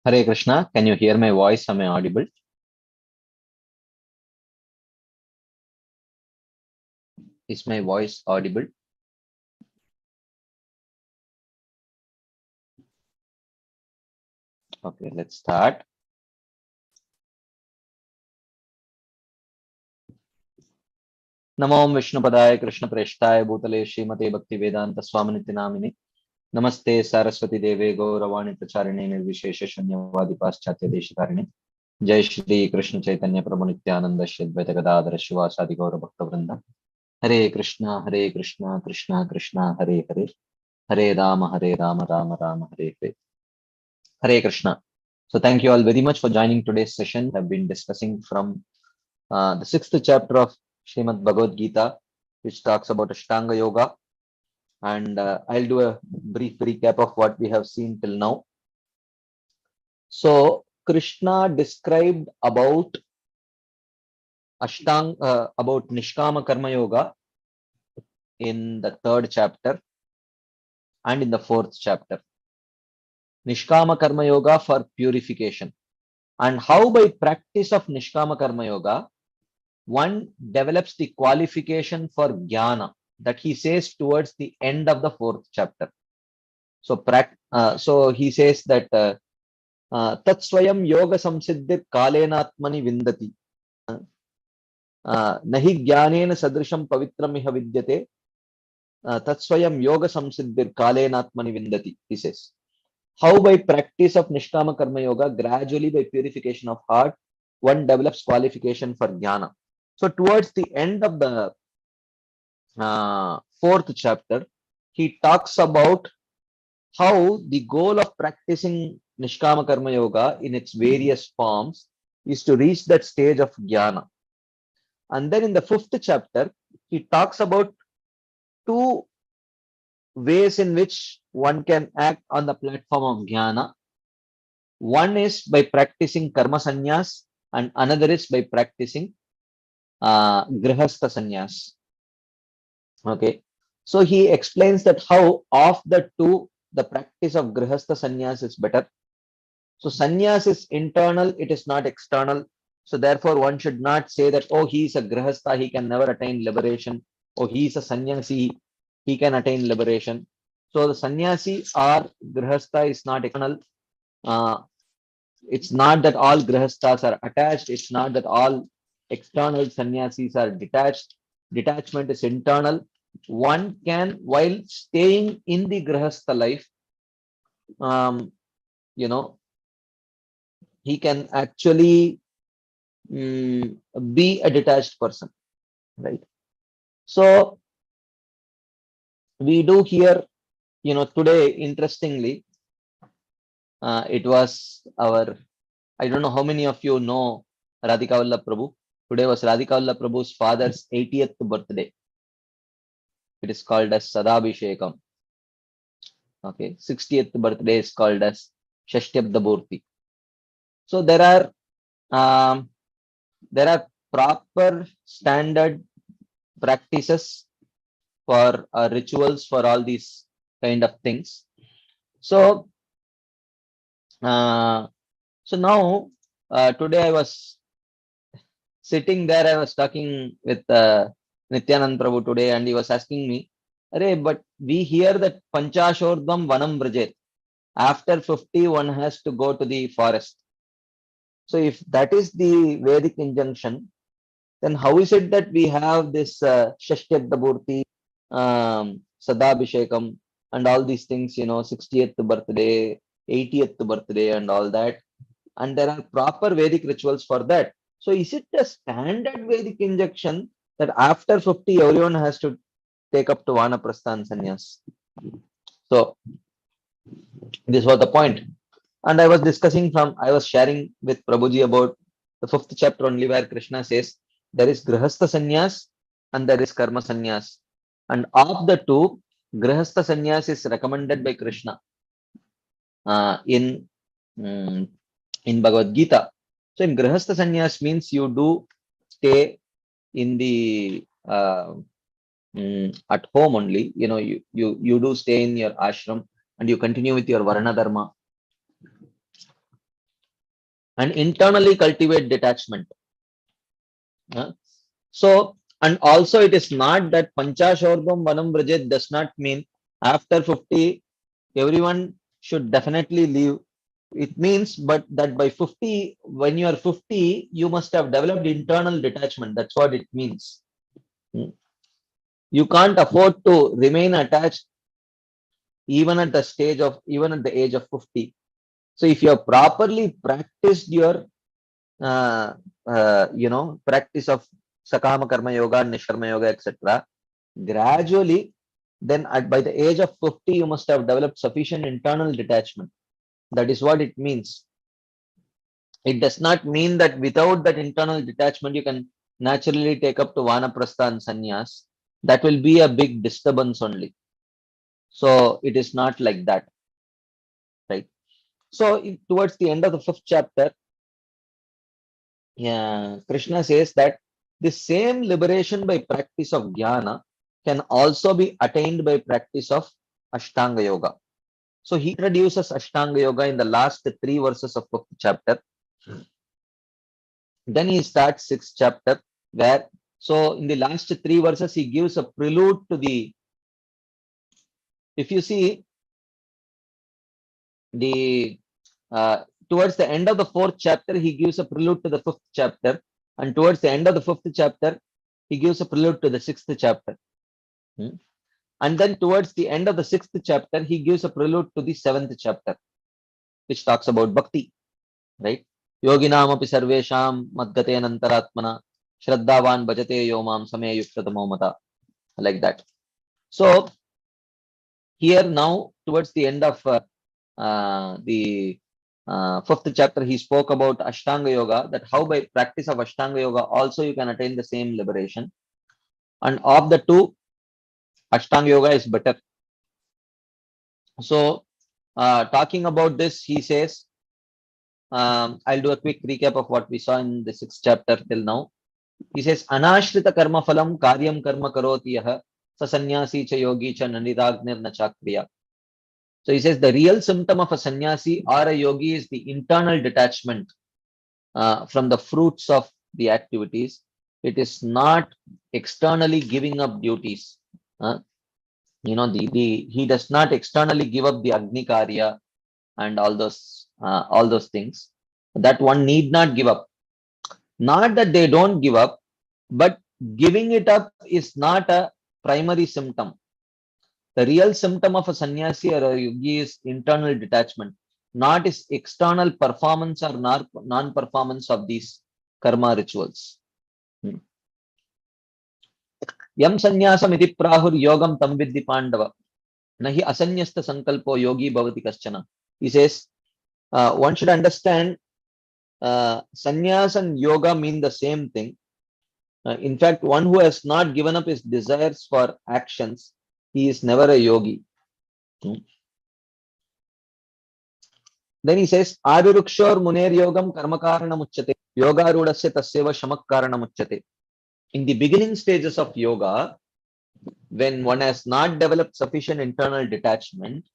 Hare Krishna, can you hear my voice? Am I audible? Is my voice audible? Okay, let's start. Namo Vishnupadaya Krishna Preshtaya Bhutale Srimate Bhakti Vedanta Swaminiti Namini Namaste Saraswati Deve Gauravani Pracharine Nirvishesha Shanyavadi Paschatya Deshikarine Jai Shri Krishna Chaitanya Prabhu Nityananda Shri Advaita Gadadhara Shivasadi Gaura Bhakta Vrinda Hare Krishna Krishna Krishna Hare Hare Hare Rama Rama Rama Hare Hare Hare Krishna. So thank you all very much for joining today's session. I've been discussing from the sixth chapter of Srimad Bhagavad Gita, which talks about Ashtanga Yoga. And I'll do a brief recap of what we have seen till now. So Krishna described about about Nishkama Karma Yoga in the third chapter and in the fourth chapter. Nishkama Karma Yoga for purification. And how by practice of Nishkama Karma Yoga, one develops the qualification for jnana that he says towards the end of the fourth chapter. So he says that tat swayam yoga samsiddhir kalenatmani vindati nahi jnanena sadrisham pavitram iha vidyate tat swayam yoga samsiddhir kalenatmani vindati, he says. How by practice of Nishkama Karma Yoga, gradually by purification of heart, one develops qualification for jnana. So towards the end of the fourth chapter, he talks about how the goal of practicing Nishkama Karma Yoga in its various forms is to reach that stage of jnana. And then in the fifth chapter, he talks about two ways in which one can act on the platform of jnana. One is by practicing karma sannyas, and another is by practicing grihastha sannyas. Okay, so he explains that how of the two, the practice of grihastha sannyas is better. So sannyas is internal, it is not external. So therefore one should not say that, oh, he is a grihastha, he can never attain liberation. Oh, he is a sannyasi, he can attain liberation. So the sannyasi or grihastha is not external. It's not that all grihasthas are attached. It's not that all external sannyasis are detached. Detachment is internal. One can, while staying in the grihastha life, he can actually be a detached person, right? So we do here, today, interestingly, it was our, I don't know how many of you know Radhika Vallabh Prabhu. Today was Radhika Vallabh Prabhu's father's 80th birthday. It is called as Sadabhishekam. Okay, 60th birthday is called as Shashtyabda Bhurti. So there are proper standard practices for rituals for all these kind of things. So now today I was sitting there, I was talking with Nityanand Prabhu today, and he was asking me, but we hear that Panchashordham Vanam Brajet. After 50, one has to go to the forest. So if that is the Vedic injunction, then how is it that we have this Shashtyabda Bhurti, Sadabhishekam, and all these things, 60th birthday, 80th birthday, and all that. And there are proper Vedic rituals for that. So is it a standard Vedic injunction that after 50, everyone has to take up to Vanaprastha and Sannyas? So this was the point. And I was sharing with Prabhuji about the fifth chapter only, where Krishna says there is Grihastha Sannyas and there is Karma Sannyas. And of the two, Grihastha Sannyas is recommended by Krishna in Bhagavad Gita. So in Grihastha Sannyas means you do stay in the at home only. You do stay in your ashram and you continue with your Varna Dharma. and internally cultivate detachment. So, and also it is not that Panchashordham Vanam Brajet does not mean after 50, everyone should definitely leave. It means, but that by 50, when you are 50, you must have developed internal detachment. That's what it means. You can't afford to remain attached even at the stage of, even at the age of 50. So if you have properly practiced your, practice of Sakama Karma Yoga, Nishkarma Yoga, etc., gradually, then by the age of 50, you must have developed sufficient internal detachment. That is what it means. It does not mean that without that internal detachment, you can naturally take up to Vanaprastha and Sannyas. That will be a big disturbance only. So it is not like that, right? So towards the end of the 5th chapter, yeah, Krishna says that the same liberation by practice of jnana can also be attained by practice of Ashtanga Yoga. So he introduces Ashtanga Yoga in the last 3 verses of 5th chapter. Then he starts 6th chapter, where, so in the last 3 verses, he gives a prelude to the, if you see, the towards the end of the 4th chapter, he gives a prelude to the 5th chapter, and towards the end of the 5th chapter, he gives a prelude to the 6th chapter. And then towards the end of the 6th chapter, he gives a prelude to the 7th chapter, which talks about bhakti, right? Yoginam api sarvesham madgate anantaratmana shraddhavan bhajate yomam same yukshatamo mata, like that. So here now, towards the end of the 5th chapter, he spoke about Ashtanga Yoga, that how by practice of Ashtanga Yoga also you can attain the same liberation. And of the two, Ashtanga Yoga is better. So talking about this, he says, I'll do a quick recap of what we saw in the 6th chapter till now. He says, Anashrita karma phalam karyam karma karoti yaha sa sannyasi cha yogi cha naniragnir na chakriya. So he says the real symptom of a sannyasi or a yogi is the internal detachment from the fruits of the activities. It is not externally giving up duties. He does not externally give up the Agni Karya and all those things. That one need not give up. Not that they don't give up, but giving it up is not a primary symptom. The real symptom of a sannyasi or a yogi is internal detachment, not his external performance or non-performance of these karma rituals. Yam sannyasam iti prahur yogam tam vidhi pandava. Nahi asanyasta sankalpo yogi bhavati kaschana. He says, one should understand sannyas and yoga mean the same thing. In fact, one who has not given up his desires for actions, he is never a yogi. Then he says, Avirukshor muner yogam karmakarana muchyate, yoga rudasya tasyeva shamakkarana muchyate. In the beginning stages of yoga, when one has not developed sufficient internal detachment,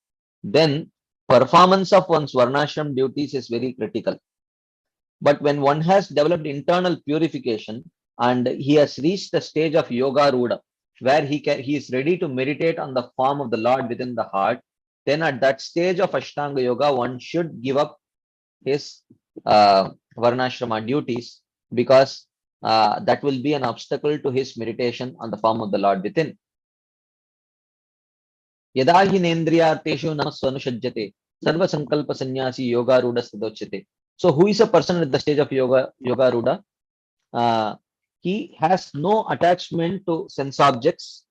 then performance of one's varnashram duties is very critical. But when one has developed internal purification and he has reached the stage of yoga ruda, where he is ready to meditate on the form of the Lord within the heart, then at that stage of Ashtanga Yoga, one should give up his varnashrama duties, because that will be an obstacle to his meditation on the form of the Lord within. Yada hi nendriyarteshu namasvanusajjate sarva sankalpa sannyasi yoga ruda sadochyate. So who is a person at the stage of yoga ruda? He has no attachment to sense objects,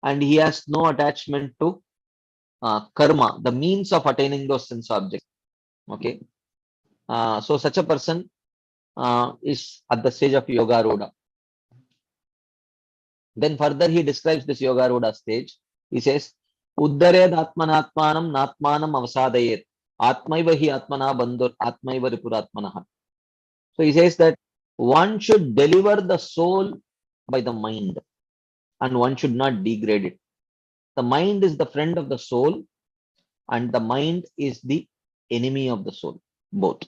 and he has no attachment to karma, the means of attaining those sense objects. Okay, so such a person is at the stage of yoga ruda. Then further he describes this yoga ruda stage. He says, Uddared atmanatmanam natmanam avasadayet atmaiva hi atmana bandhur atmaiva ripuratmanaha. So he says that one should deliver the soul by the mind, and one should not degrade it. The mind is the friend of the soul, and the mind is the enemy of the soul, both.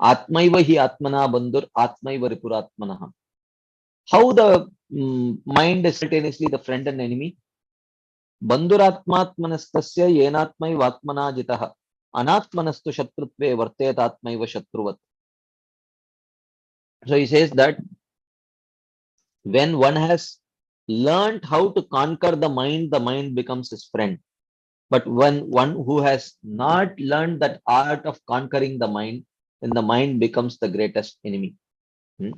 Atmaiva hi atmana bandhur atmaiva ripuratmanah. How the mind is simultaneously the friend and enemy? Bandhuratmatmanastasya yenatmaivatmana jitah anatmanastu shatrutve vartetatmaiva shatruvat. So he says that when one has learned how to conquer the mind becomes his friend. But when one who has not learned that art of conquering the mind, then the mind becomes the greatest enemy. Hmm.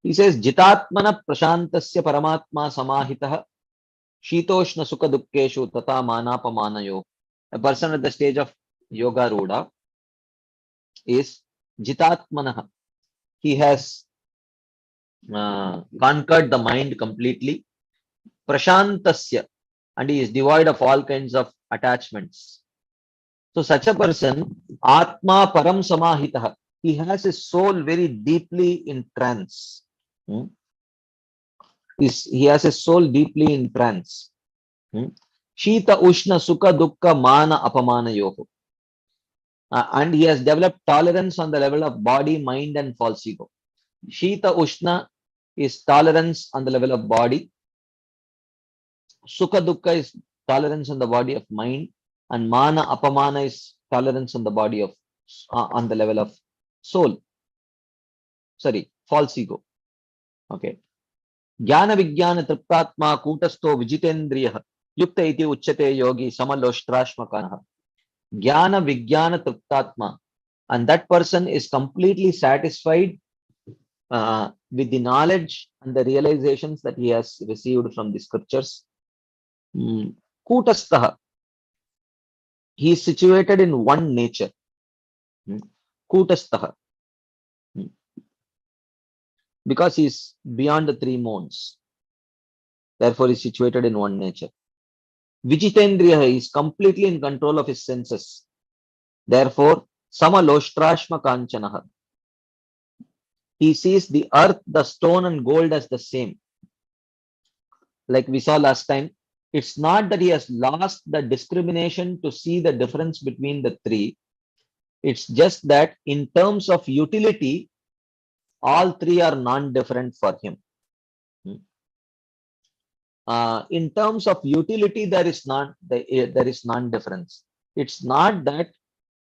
He says, Jitatmana prashantasya paramatma samahitah shitoshna sukha dukkeshu tata manapamanayo. A person at the stage of yoga ruda is Jitatmana. He has conquered the mind completely. Prashantasya, and he is devoid of all kinds of attachments. So such a person, Atma Param Samahitah, he has his soul very deeply in trance. Hmm? He has his soul deeply in trance. Hmm? Shita Ushna Sukha Dukkha Mana Apamana Yoho. And he has developed tolerance on the level of body, mind, and false ego. Shita Ushna is tolerance on the level of body. Sukha Dukkha is tolerance on the body of mind. And Mana Apamana is tolerance on the body of, on the level of soul. Sorry, false ego. Okay. Jnana Vijnana Triptatma Kutasto Vijitendriya Yukta iti Uchate Yogi Samaloshrashmakana. Jnana Vijnana Triptatma. And that person is completely satisfied with the knowledge and the realizations that he has received from the scriptures. Kutastaha. He is situated in one nature. Kutastaha. Because he is beyond the three modes. Therefore, he is situated in one nature. Vijitendriya is completely in control of his senses. Therefore, Samaloshrashma Kanchanaha. He sees the earth, the stone, and gold as the same. Like we saw last time, it's not that he has lost the discrimination to see the difference between the three. It's just that in terms of utility, all three are non-different for him. In terms of utility, there is non-difference. It's not that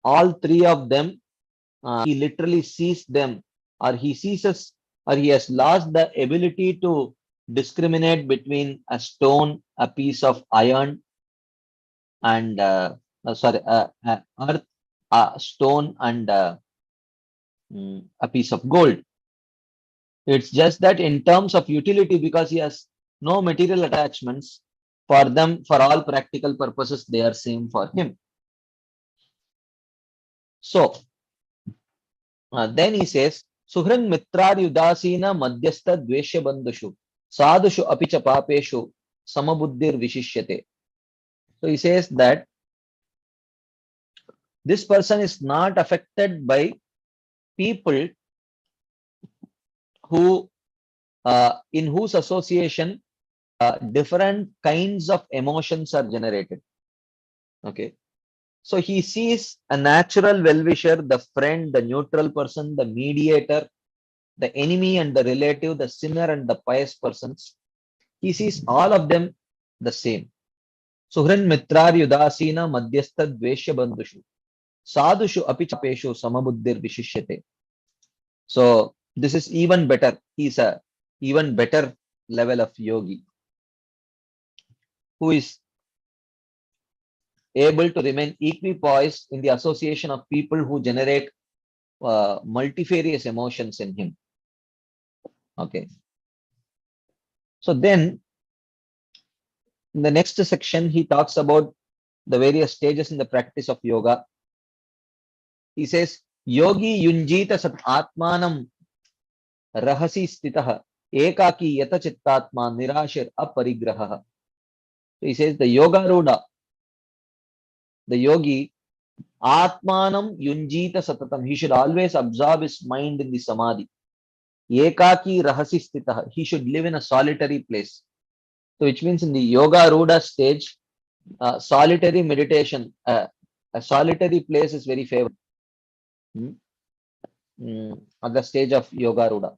all three of them, he literally sees them, or he sees or he has lost the ability to discriminate between a stone, a piece of iron, and earth, a stone, and a piece of gold. It's just that in terms of utility, because he has no material attachments, for them, for all practical purposes, they are same for him. So then he says, Suhran Mitrar Yudasina Madhyastha Dveshya Bandhushu Sadhushu Apicha Papeshu Samabuddhir Vishishyate. So he says that this person is not affected by people who, in whose association, different kinds of emotions are generated. Okay. So he sees a natural well-wisher, the friend, the neutral person, the mediator, the enemy and the relative, the sinner and the pious persons. He sees all of them the same. Suhrin mitrar yudasina madhyastha dveshya bandhushu sadhushu apichapeshu samabuddhir vishishyate. So this is even better. He's a even better level of yogi who is able to remain equipoised in the association of people who generate multifarious emotions in him. Okay. So then, in the next section, he talks about the various stages in the practice of yoga. He says, Yogi yunjita sat atmanam rahasi stitah ekaki yata chittatma nirashir aparigraha. So he says, the yoga ruda, the yogi, atmanam yunjita satatam, he should always absorb his mind in the samadhi. Ekaki rahasi stitah, he should live in a solitary place. So which means in the yoga ruda stage, solitary meditation, a solitary place is very favorable at the stage of Yoga Ruda.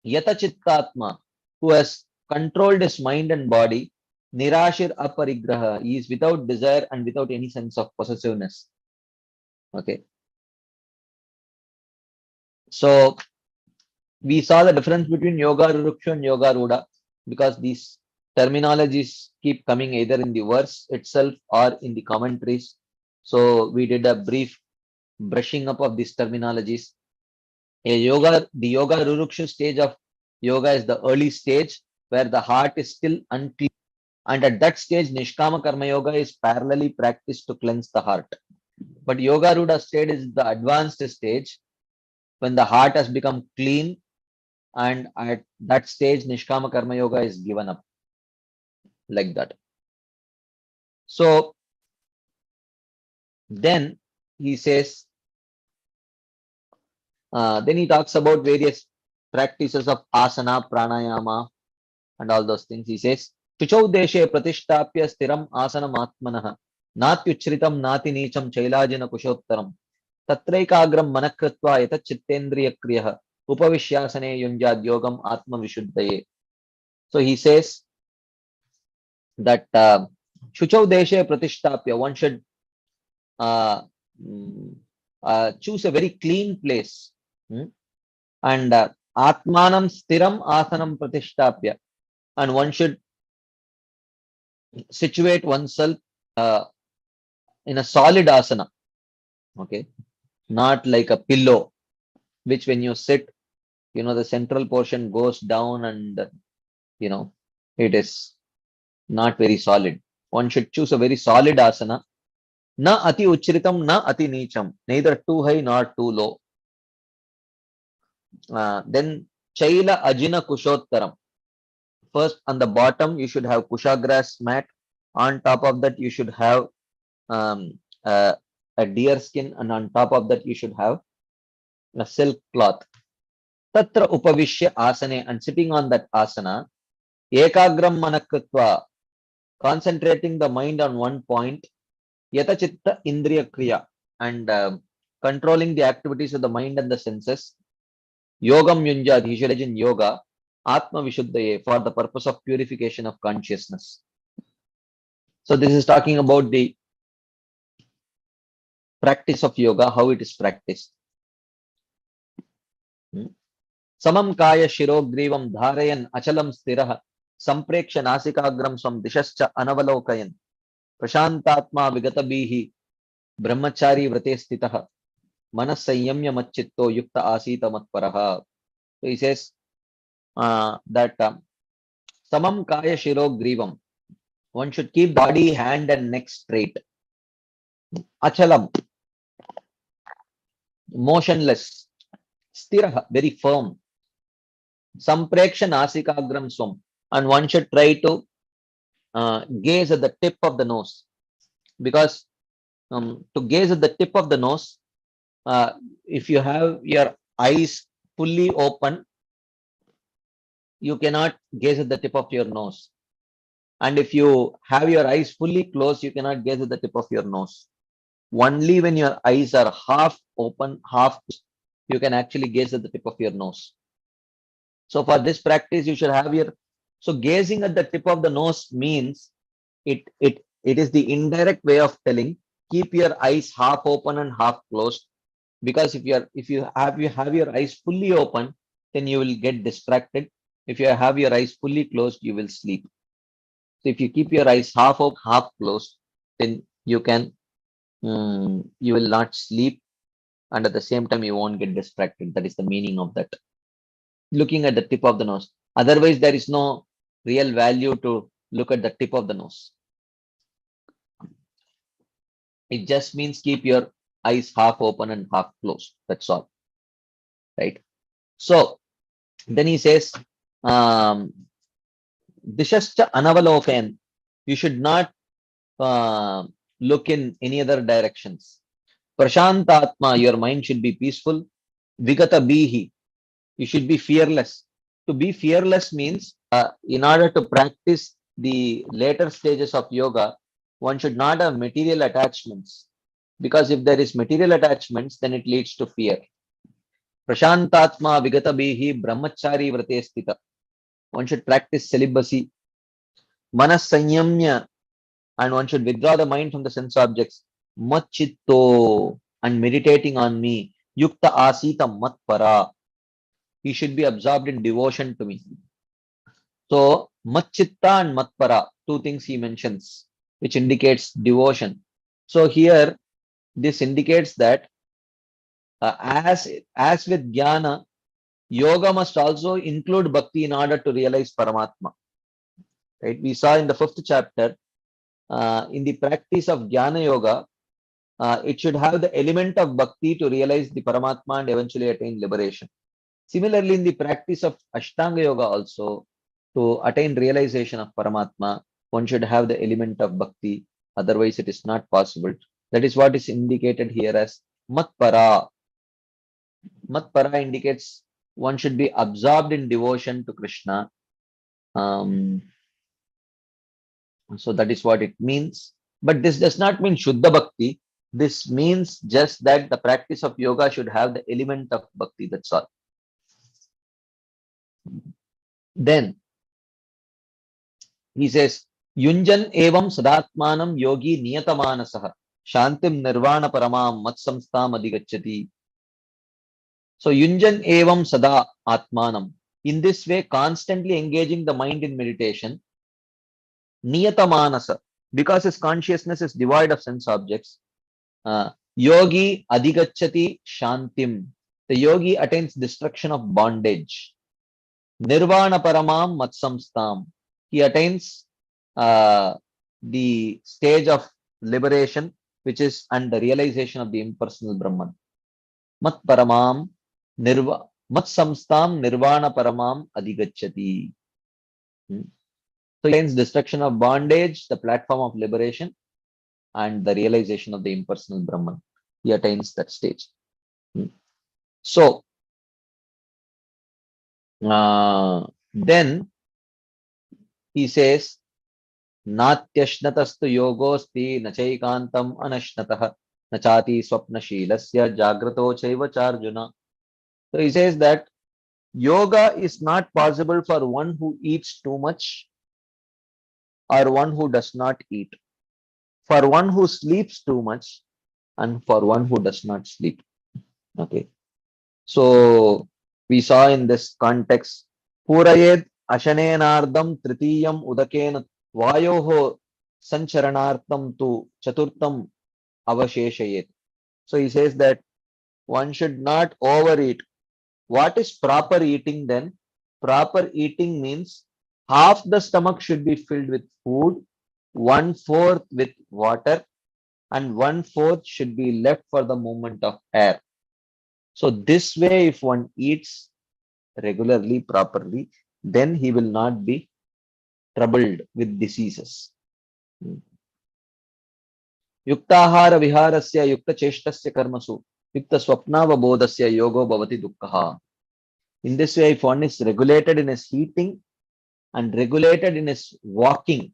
Yata Chittatma, who has controlled his mind and body, Nirashir Aparigraha, he is without desire and without any sense of possessiveness. Okay. So we saw the difference between Yoga Ruruksha and Yoga Ruda because these terminologies keep coming either in the verse itself or in the commentaries. So we did a brief brushing up of these terminologies. The Yoga Ruruksha stage of yoga is the early stage where the heart is still unclean. And at that stage, Nishkama Karma Yoga is parallelly practiced to cleanse the heart. But Yoga Ruda stage is the advanced stage when the heart has become clean, and at that stage, Nishkama Karma Yoga is given up. Like that. So then he says, then he talks about various practices of asana, pranayama, and all those things. He says, Chuchau deshe pratishtapya stiram asanam atmanah natyuchritam nati nicham chailajina kushottaram tatraikagram manakritva yata chittendriya kriyah upavishyasane yunjad yogam atma vishuddhaye. So he says that Chuchau deshe pratishtapya, one should choose a very clean place. And atmanam stiram asanam pratishtapya, and one should situate oneself in a solid asana, okay, not like a pillow, which when you sit, the central portion goes down and, it is not very solid. One should choose a very solid asana. Na ati uchritam, na ati nicham, neither too high nor too low. Then chaila ajina kushottaram. First, on the bottom, you should have kusha grass mat. On top of that, you should have a deer skin, and on top of that, you should have a silk cloth. Tatra upavishya asane, and sitting on that asana, ekagram manakritva, concentrating the mind on one point, yata chitta indriya kriya, and controlling the activities of the mind and the senses. Yogam yunjad, he should in yoga, atma vishuddhaye, for the purpose of purification of consciousness. So this is talking about the practice of yoga, how it is practiced. Samam kaya shirogrivam dharayan achalam sthirah sampreksha nasikagram swam dishascha anavalokayan prashantatma vigatabihi brahmachari vrate stitah manas sanyamya machitto yukta asita matparaha. So he says that samam kaya shirogrivam, one should keep body, hand and neck straight. Achalam, motionless. Sthirah, very firm. Sampreksha nasikagram swam, and one should try to gaze at the tip of the nose, because to gaze at the tip of the nose, if you have your eyes fully open, you cannot gaze at the tip of your nose. And if you have your eyes fully closed, you cannot gaze at the tip of your nose. Only when your eyes are half open, half closed, you can actually gaze at the tip of your nose. So for this practice, you should have so gazing at the tip of the nose means it is the indirect way of telling, keep your eyes half open and half closed, because if you have your eyes fully open, then you will get distracted. If you have your eyes fully closed, you will sleep. So if you keep your eyes half open, half closed, then you will not sleep, and at the same time you won't get distracted. That is the meaning of that. Looking at the tip of the nose. Otherwise, there is no real value to look at the tip of the nose. It just means keep your eyes half open and half closed. That's all. Right? So then he says, Dishascha anavalokayan. You should not look in any other directions. Prashantatma, your mind should be peaceful. Vigata bihi, you should be fearless. To be fearless means, in order to practice the later stages of yoga, one should not have material attachments, because if there is material attachments, then it leads to fear. Prashantatma vigata bihi brahmachari vrate sthita. One should practice celibacy. Manas sanyamya, and one should withdraw the mind from the sense objects. Machitto, and meditating on me. Yukta asita matpara. He should be absorbed in devotion to me. So, Matchitta and Matpara, two things he mentions, which indicates devotion. So here, this indicates that as with Jnana, yoga must also include bhakti in order to realize Paramatma. Right? We saw in the 5th chapter, in the practice of Jnana Yoga, it should have the element of bhakti to realize the Paramatma and eventually attain liberation. Similarly, in the practice of Ashtanga Yoga also, to attain realization of Paramatma, one should have the element of bhakti, otherwise it is not possible. That is what is indicated here as Matpara. Matpara indicates one should be absorbed in devotion to Krishna. So that is what it means. But this does not mean Shuddha Bhakti. This means just that the practice of yoga should have the element of bhakti, that's all. Then he says, Yunjan evam sadatmanam yogi niyatamanasah shantim nirvana paramam matsamstam adhigacchati. So Yunjan evam sada atmanam. In this way, constantly engaging the mind in meditation, niyatamanasa, because his consciousness is devoid of sense objects, yogi adhigacchati shantim. The yogi attains destruction of bondage. Nirvana paramam matsamstam. He attains the stage of liberation, which is and the realization of the impersonal Brahman. Mat paramam matsamstam nirvana paramam adhigacchati. So he attains destruction of bondage, the platform of liberation, and the realization of the impersonal Brahman. He attains that stage. So then he says, Natyashnatastu yogosti nachaikantam anashnatah nachati swapnashilasya jagrato chaiva charjuna. So he says that yoga is not possible for one who eats too much or one who does not eat, for one who sleeps too much and for one who does not sleep. Okay. So we saw in this context, Purayed Ashanenardam Tritiyam Udakena Vayoho Sancharanartham tu Chaturtham Avasheshayet. So he says that one should not overeat. What is proper eating then? Proper eating means half the stomach should be filled with food, 1/4 with water, and 1/4 should be left for the movement of air. So this way, if one eats regularly, properly, then he will not be troubled with diseases. Yuktahara viharasya yukta cheshtasya karmasu yukta swapnavabodhasya yogo bhavati dukkha. In this way, if one is regulated in his eating and regulated in his walking,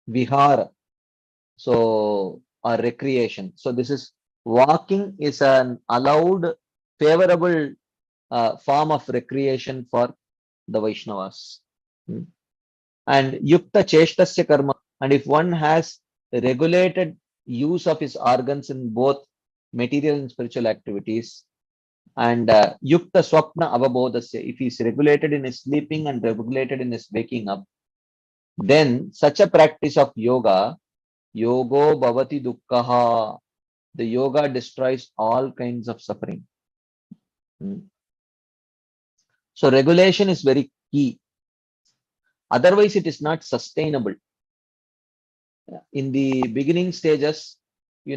vihara, so or recreation. So this is walking is an allowed, favorable form of recreation for the Vaishnavas. And yukta cheshtasya karma, and if one has regulated use of his organs in both material and spiritual activities, and yukta swapna avabodhasya, if he is regulated in his sleeping and regulated in his waking up, then such a practice of yoga, yogo bhavati dukkha, the yoga destroys all kinds of suffering. So regulation is very key. Otherwise, it is not sustainable. In the beginning stages, we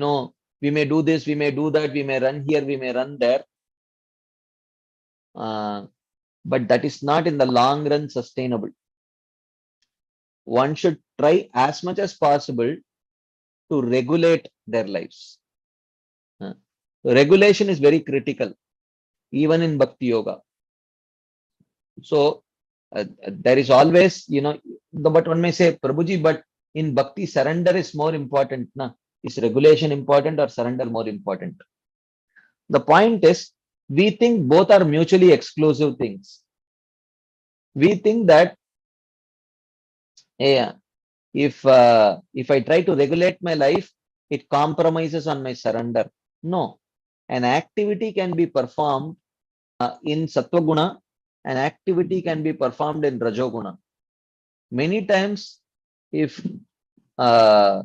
may do this, we may do that, we may run here, we may run there. But that is not in the long run sustainable. One should try as much as possible to regulate their lives. Regulation is very critical, even in Bhakti Yoga. So there is always, but one may say, Prabhuji, but in bhakti, surrender is more important. Na? Is regulation important or surrender more important? The point is, we think both are mutually exclusive things. We think that, yeah, if I try to regulate my life, it compromises on my surrender. No, an activity can be performed in sattva-guna, an activity can be performed in rajoguna. Many times, if uh,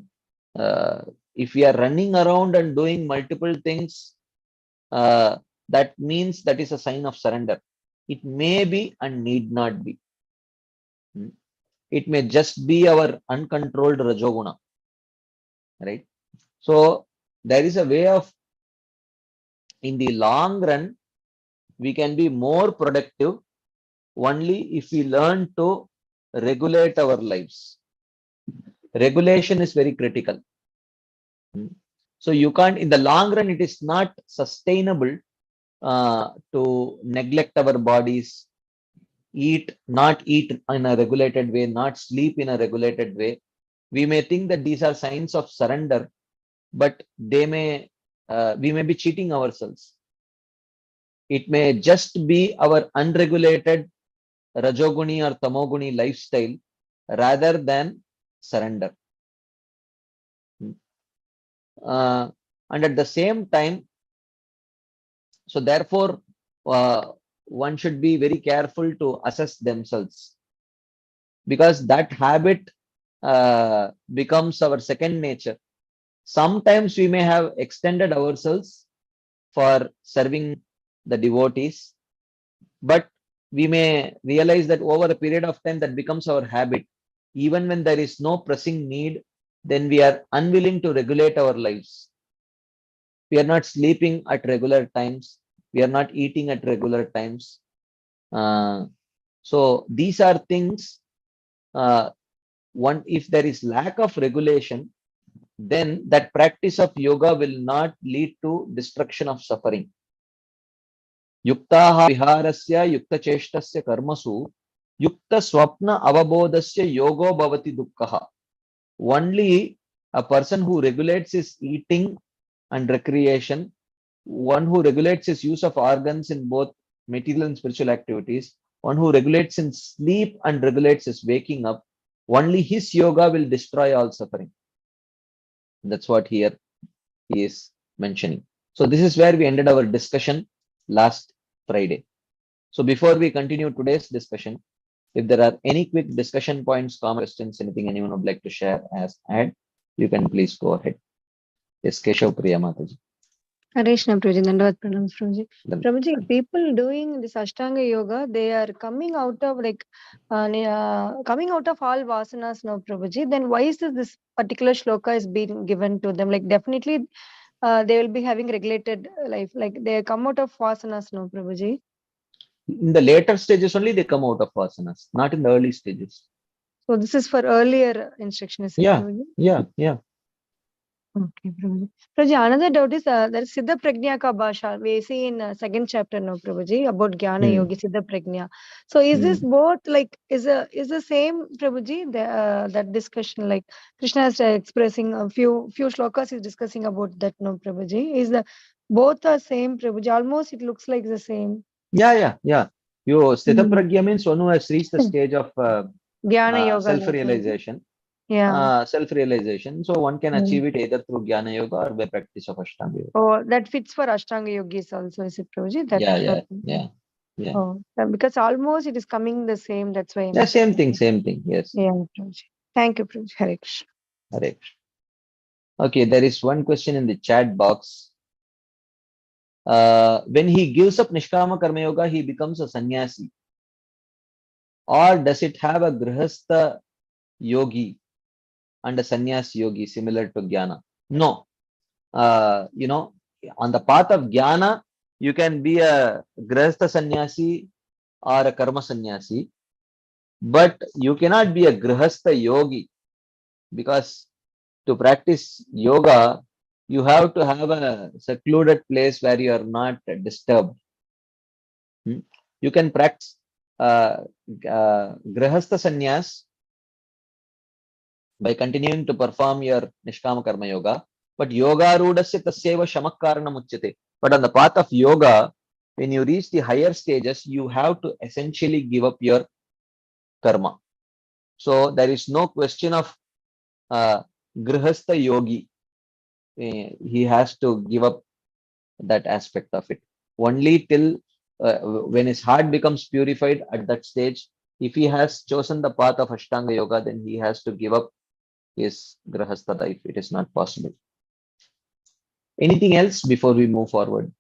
if we are running around and doing multiple things, that means that is a sign of surrender. It may be and need not be. It may just be our uncontrolled rajoguna, right? So there is a way of, in the long run, we can be more productive only if we learn to regulate our lives. Regulation is very critical. So you can't, in the long run, it is not sustainable to neglect our bodies, not eat in a regulated way, not sleep in a regulated way. We may think that these are signs of surrender, but we may be cheating ourselves. It may just be our unregulated rajoguni or tamoguni lifestyle rather than surrender. And at the same time, so therefore, one should be very careful to assess themselves, because that habit becomes our second nature. Sometimes we may have extended ourselves for serving the devotees, but we may realize that over a period of time that becomes our habit. Even when there is no pressing need, then we are unwilling to regulate our lives. We are not sleeping at regular times. We are not eating at regular times. So these are things. If there is lack of regulation, then that practice of yoga will not lead to destruction of suffering. Yuktaha viharasya yukta cheshtasya karmasu yukta swapna avabodhasya yogo bhavati dukkha. Only a person who regulates his eating and recreation, one who regulates his use of organs in both material and spiritual activities, one who regulates his sleep and regulates his waking up, only his yoga will destroy all suffering. That's what here he is mentioning. So this is where we ended our discussion last Friday. So before we continue today's discussion, if there are any quick discussion points, comments, questions, anything anyone would like to share as add, you can please go ahead. Yes, Keshav Priya Mataji. Harishna Prabhuji, Dandavad Pranam Prabhuji. Then- Prabhuji, people doing this Ashtanga Yoga, they are coming out of coming out of all vasanas now, Prabhuji. Then why is this particular shloka is being given to them? Like definitely they will be having regulated life. Like they come out of vasanas now, Prabhuji. In the later stages only they come out of vasanas, not in the early stages. So this is for earlier instruction, is it, Yeah, Prabhuji? yeah. Okay, Prabhuji. Prabhuji, another doubt is there is Siddha Prajna ka Bhasha. We see in second chapter now, Prabhuji, about Jnana Yogi, Siddha Prajna. So is this both like is the same, Prabhuji? That discussion, like Krishna is expressing a few shlokas is discussing about that, no, Prabhuji. Is the both are same, Prabhuji? Almost it looks like the same. Yeah. You Sthita Pragya means one who has reached the stage of Jnana Yoga, self-realization. Yeah. Self-realization. So one can achieve it either through Jnana Yoga or by practice of Ashtanga Yoga. Oh, that fits for Ashtanga Yogis also, is it, Prabhuji? That, Yeah. Oh, because almost it is coming the same. That's why. Yeah, same thing. Yes. Yeah, Prabhuji. Thank you, Prabhuji. Hare Krishna. Hare Krishna. Okay, there is one question in the chat box. When he gives up Nishkama Karma Yoga, he becomes a sannyasi. Or does it have a grihastha yogi and a sannyas yogi similar to Jnana? No. On the path of Jnana, you can be a grihastha sannyasi or a karma sannyasi, but you cannot be a grihastha yogi, because to practice yoga, you have to have a secluded place where you are not disturbed. You can practice grihastha sannyas by continuing to perform your Nishkama Karma Yoga. But Yoga Rudasya Tasyeva Shamakkaranam Uchyate. But on the path of yoga, when you reach the higher stages, you have to essentially give up your karma. So there is no question of Grihastha Yogi. He has to give up that aspect of it. Only till when his heart becomes purified at that stage, if he has chosen the path of Ashtanga Yoga, then he has to give up his Grihastha life. It is not possible. Anything else before we move forward?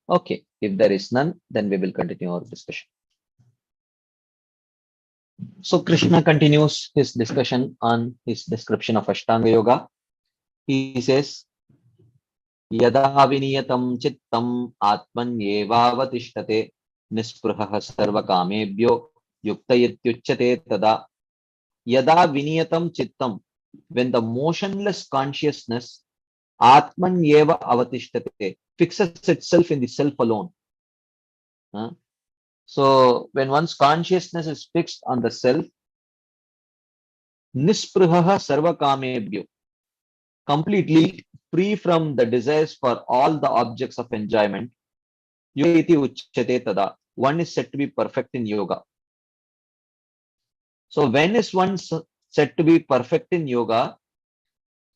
Okay, if there is none, then we will continue our discussion. So Krishna continues his discussion on his description of Ashtanga Yoga. He says, Yada viniyatam chittam atmanyevavatishtate nispruhah sarvakamebhyo yuktayityuchyate tada. Yada viniyatam chittam, when the motionless consciousness atmanyeva avatishtate fixes itself in the self alone. So when one's consciousness is fixed on the self, nisprihah sarvakamebhyo, completely free from the desires for all the objects of enjoyment, yoga uchyate tada, one is said to be perfect in yoga. So when is one said to be perfect in yoga?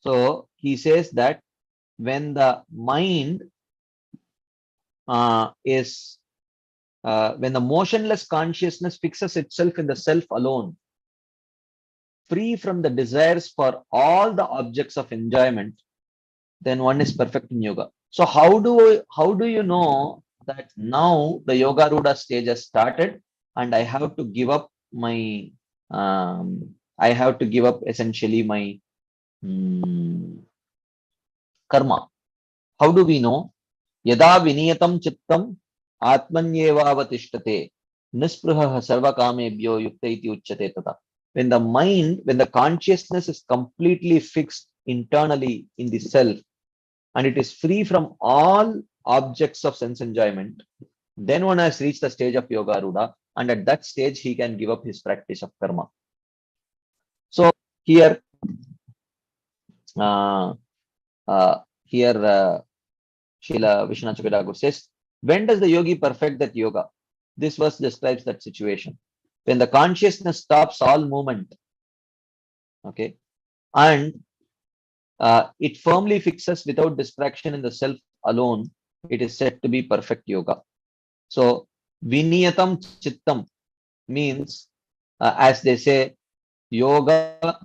So he says that when the mind when the motionless consciousness fixes itself in the self alone, free from the desires for all the objects of enjoyment, then one is perfect in yoga. So how do you know that now the Yoga Rudha stage has started and I have to give up my essentially my karma? How do we know? Yada viniyatam chittam atmanyevavatishtate nisprihah sarvakamebhyo yukta iti uchyate tata. When the mind, when the consciousness is completely fixed internally in the self and it is free from all objects of sense enjoyment, then one has reached the stage of Yoga Rudha, and at that stage he can give up his practice of karma. So here uh, Srila Vishwanath Chakravarti says, when does the yogi perfect that yoga? This verse describes that situation. When the consciousness stops all movement, okay, and it firmly fixes without distraction in the self alone, it is said to be perfect yoga. So, viniyatam chittam means, as they say, yoga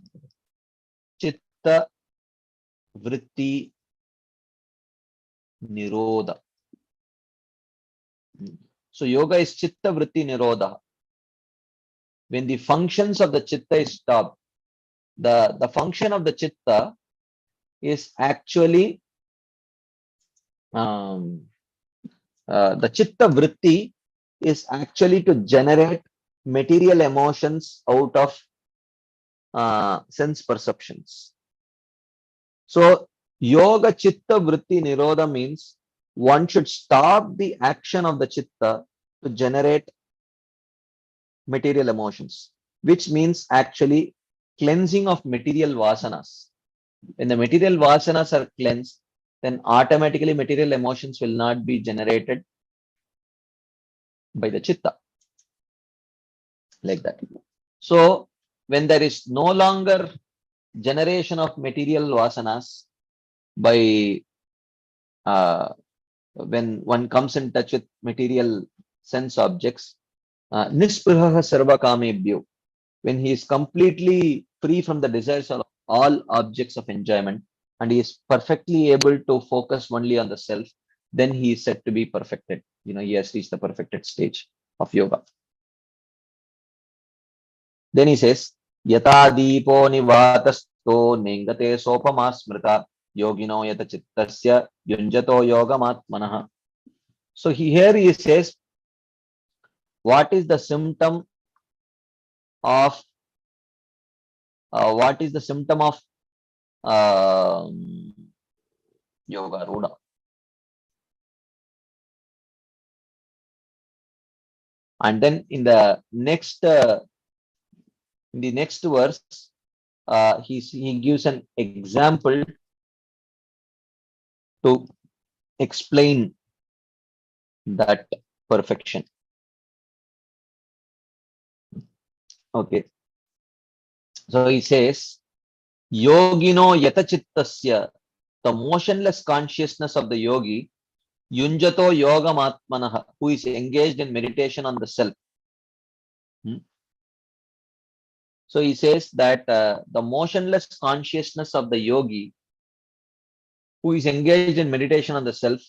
chitta vritti nirodha. So, yoga is chitta vritti nirodha. When the functions of the chitta is stopped, the function of the chitta is actually the chitta vritti is actually to generate material emotions out of sense perceptions. So yoga chitta vritti nirodha means one should stop the action of the chitta to generate material emotions, which means actually cleansing of material vasanas. When the material vasanas are cleansed, then automatically material emotions will not be generated by the chitta, like that. So when there is no longer generation of material vasanas by when one comes in touch with material sense objects, nisprihah sarva kamebhyo, when he is completely free from the desires of all objects of enjoyment and he is perfectly able to focus only on the self, then he is said to be perfected. He has reached the perfected stage of yoga. Then he says, Yata deepo nivatasto nengate sopama smrita yogino yata chittasya yunjato yogamatmanaha. So here he says, what is the symptom of Yoga Rudha? And then in the next verse, he gives an example to explain that perfection. Okay, so he says, Yogino yatachittasya, the motionless consciousness of the yogi, yunjato yogamatmanaha, who is engaged in meditation on the self. So he says that the motionless consciousness of the yogi, who is engaged in meditation on the self,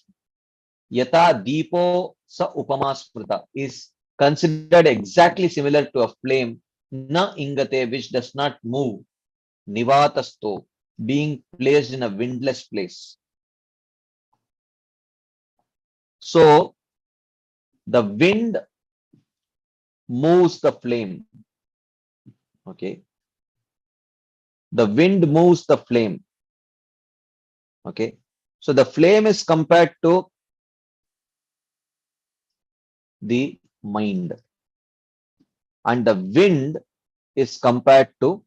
yata deepo sa upamasprita, is considered exactly similar to a flame, na ingate, which does not move, nivatasto, being placed in a windless place. So the wind moves the flame. Okay, the wind moves the flame. Okay, so the flame is compared to the mind, and the wind is compared to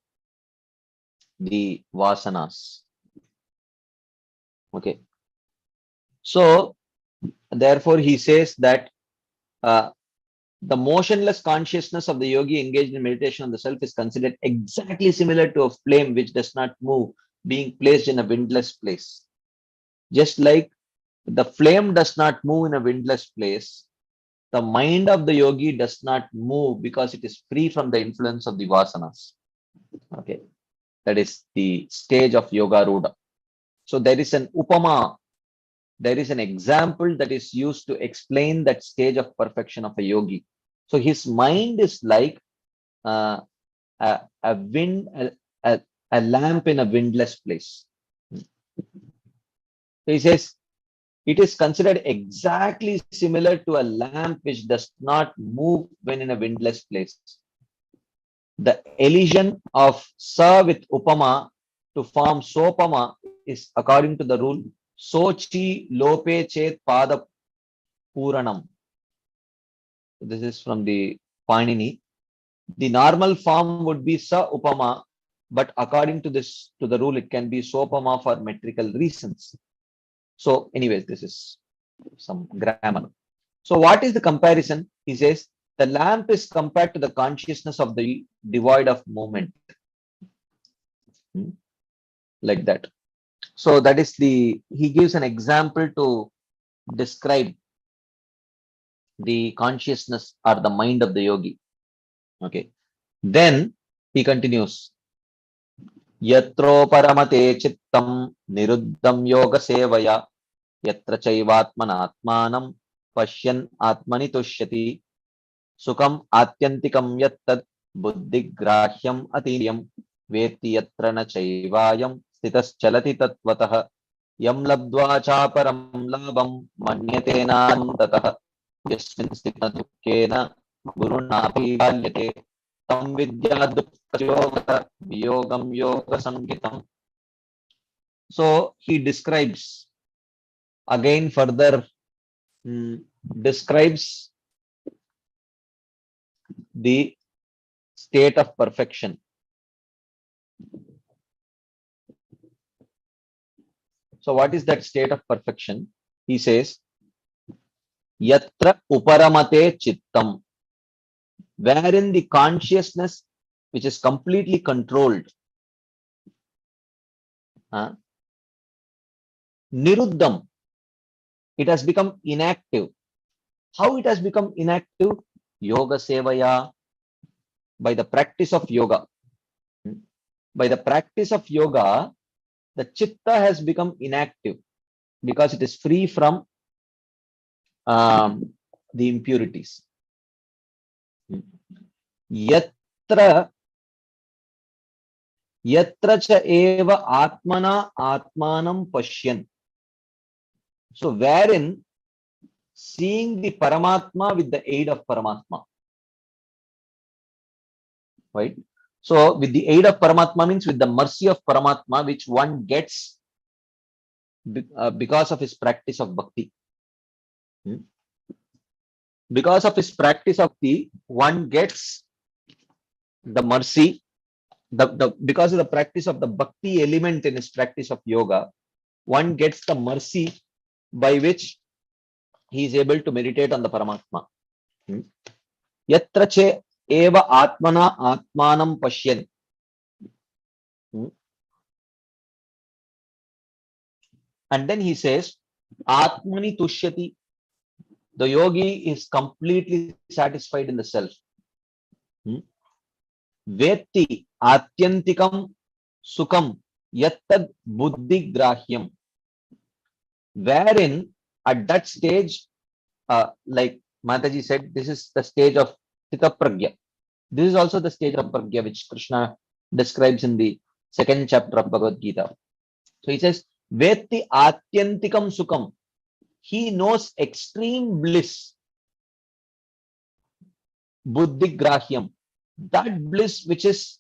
the vasanas. Okay, so therefore he says that the motionless consciousness of the yogi engaged in meditation on the self is considered exactly similar to a flame which does not move, being placed in a windless place. Just like the flame does not move in a windless place, the mind of the yogi does not move because it is free from the influence of the vasanas. Okay, that is the stage of yoga rudha. So there is an upama, there is an example that is used to explain that stage of perfection of a yogi. So his mind is like uh, a wind, a lamp in a windless place. So he says it is considered exactly similar to a lamp which does not move when in a windless place. The elision of sa with upama to form sopama is according to the rule sochi lope chet pada puranam. This is from the Panini. The normal form would be sa upama, but according to the rule, it can be sopama for metrical reasons. So, anyways, this is some grammar. So, what is the comparison? He says the lamp is compared to the consciousness of the devoid of movement, like that. So, that is he gives an example to describe the consciousness or the mind of the yogi. Okay. Then he continues. यत्रोपरमते चित्तं निरुद्धं योगसेवया यत्र चैवात्मनात्मानं पश्यन् आत्मनि तुष्यति सुखम् आत्यन्तिकं यत्तद् बुद्धिग्राह्यम् अतीन्द्रियं वेत्ति यत्र न चैवायं स्थितश्चलति तत्त्वतः यं लब्ध्वा चापरं लाभं मन्यते नानं ततः यस्मिन् स्थितः दुःखेन गुरुणापि बाल्यते तं विद्या दुःखयोगः वियोगं योगसंज्ञितम्. So he describes again further describes the state of perfection. So what is that state of perfection? He says, Yatra uparamate chittam, wherein the consciousness which is completely controlled, niruddham, it has become inactive. How it has become inactive? Yoga sevaya, by the practice of yoga. By the practice of yoga, the chitta has become inactive because it is free from the impurities. Yatra cha eva atmana atmanam pashyan. So wherein seeing the Paramatma with the aid of Paramatma. Right? So with the aid of Paramatma means with the mercy of Paramatma, which one gets because of his practice of bhakti. because of his practice of the one gets the mercy, because of the practice of the bhakti element in his practice of yoga, one gets the mercy by which he is able to meditate on the Paramatma. Yatra che eva atmana atmanam pashyan. And then he says, Atmani tushyati. The yogi is completely satisfied in the self. Vetti atyantikam sukam yattad buddhi grahyam. Wherein at that stage, like Mataji said, this is the stage of Stita Pragya. This is also the stage of Pragya which Krishna describes in the second chapter of Bhagavad Gita. So he says, Vetti atyantikam sukam. He knows extreme bliss. Buddhi grahyam. That bliss which is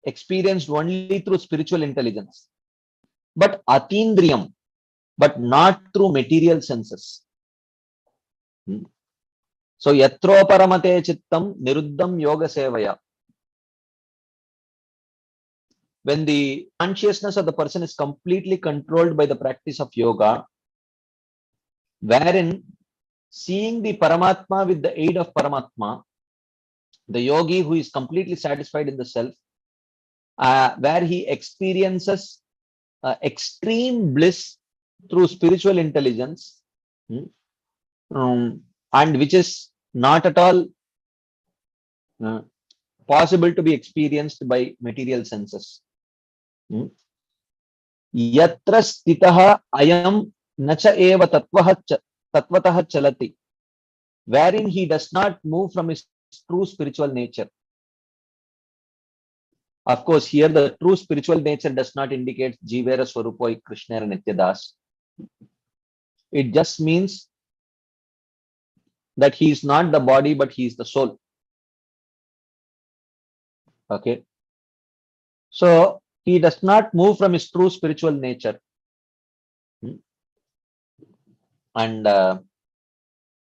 experienced only through spiritual intelligence. But atindriyam, but not through material senses. So yatro paramate chittam niruddham yoga sevaya. When the consciousness of the person is completely controlled by the practice of yoga, wherein seeing the Paramatma with the aid of Paramatma, the yogi who is completely satisfied in the self, where he experiences extreme bliss through spiritual intelligence, and which is not at all possible to be experienced by material senses. Yatra stitaha ayam nacha eva tatvatah chalati, wherein he does not move from his true spiritual nature. Of course, here the true spiritual nature does not indicate Jivera Swarupoi Krishna and Nityadas. It just means that he is not the body, but he is the soul. Okay. So he does not move from his true spiritual nature. And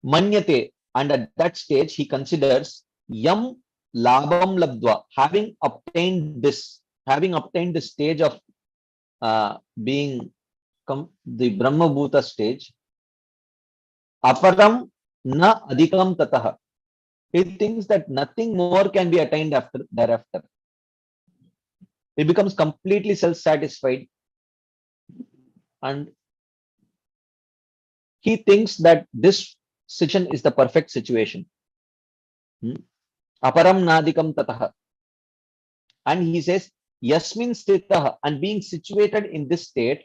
Manyate, and at that stage he considers Yam Labam Labdva, having obtained this stage of being the Brahma Bhuta stage, Aparam na adhikam tatah. He thinks that nothing more can be attained thereafter. He becomes completely self-satisfied, and he thinks that this situation is the perfect situation. Aparam nadikam tatah. And he says, Yasmin stitah, and being situated in this state,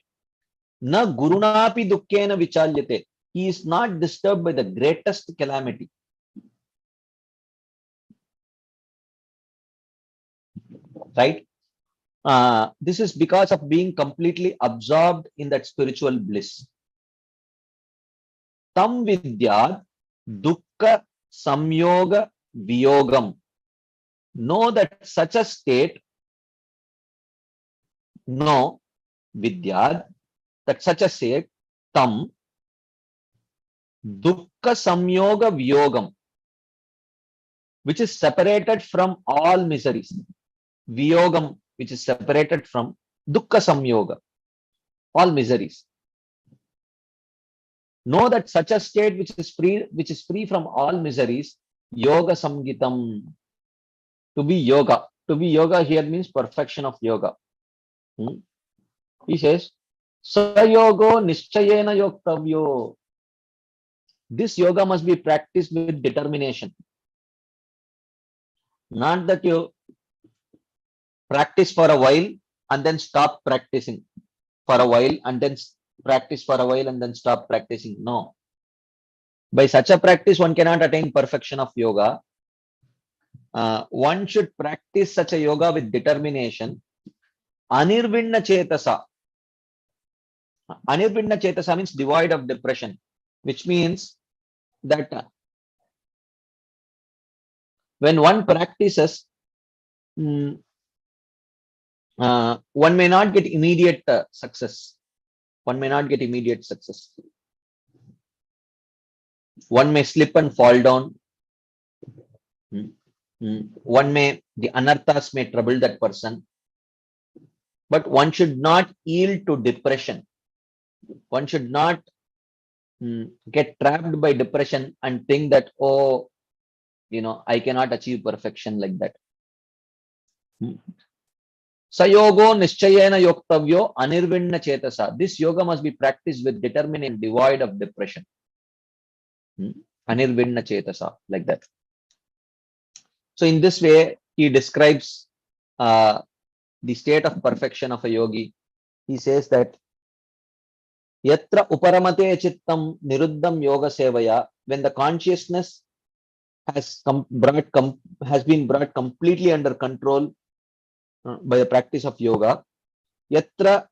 na gurunapi dukkena vichalyate. He is not disturbed by the greatest calamity. Right? This is because of being completely absorbed in that spiritual bliss. Tam vidyad dukkha samyoga viyogam. Know that such a state, know vidyad, that such a state, tam dukkha samyoga viyogam, which is separated from all miseries. Viyogam, which is separated from dukkha samyoga, all miseries. Know that such a state which is free from all miseries, yoga samgitam. To be yoga here means perfection of yoga. He says, sayogo nischayena yoktavyo. This yoga must be practiced with determination. Not that you practice for a while and then stop practicing for a while and then practice for a while and then stop practicing. No. By such a practice, one cannot attain perfection of yoga. One should practice such a yoga with determination. Anirvinna chetasa. Anirvinna chetasa means devoid of depression, which means that when one practices, one may not get immediate success. One may not get immediate success. One may slip and fall down. One may, the anarthas may trouble that person, but one should not yield to depression. One should not get trapped by depression and think that, oh, I cannot achieve perfection like that. Sayogo nischayena yoktavyo anirvinna chetasa. This yoga must be practiced with determination, devoid of depression. Anirvinna chetasa, like that. So in this way, he describes the state of perfection of a yogi. He says that yatra uparamate chittam niruddham yoga sevaya, when the consciousness has been brought completely under control by the practice of yoga, yatra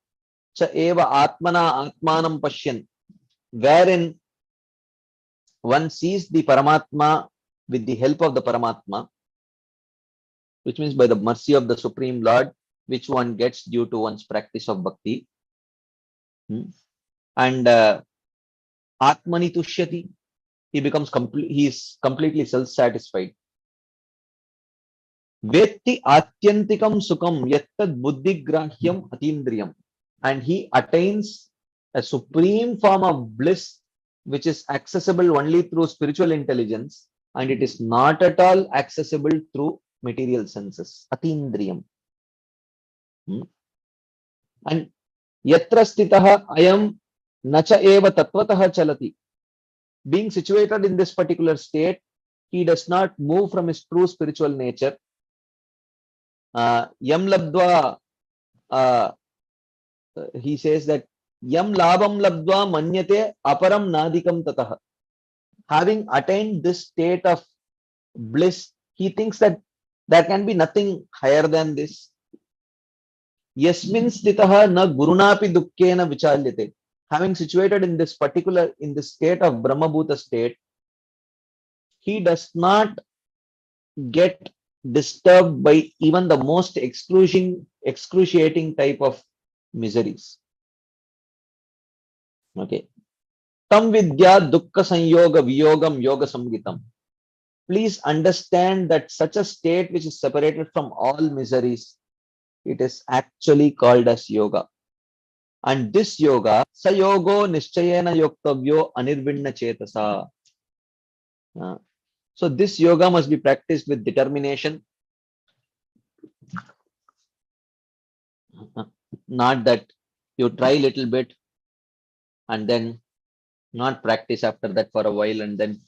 cha eva atmana atmanam pashyan, wherein one sees the Paramatma with the help of the Paramatma, which means by the mercy of the Supreme Lord, which one gets due to one's practice of bhakti. And Atmani Tushyati, he is completely self-satisfied. Vetti Atyantikam Sukam Yattad Buddhigrahyam Atindriyam, and he attains a supreme form of bliss which is accessible only through spiritual intelligence, and it is not at all accessible through material senses. Atindriyam. And yatra stitaha ayam nacha eva tattvataha chalati. Being situated in this particular state, he does not move from his true spiritual nature. Yam labdva, he says that yam labam labdva manyate aparam nadikam tatah. Having attained this state of bliss, he thinks that there can be nothing higher than this. Yasmin stitaha na gurunapi dukkena vichalyate. Having situated in this state of Brahmabhuta state, he does not get disturbed by even the most excruciating type of miseries. Okay. Tam vidya dukkha sanyoga viyogam yoga samgitam. Please understand that such a state which is separated from all miseries, it is actually called as yoga. And this yoga, sayogo nischayena yoktavyo anirvinna chetasa. So this yoga must be practiced with determination. Not that you try a little bit and then not practice after that for a while and then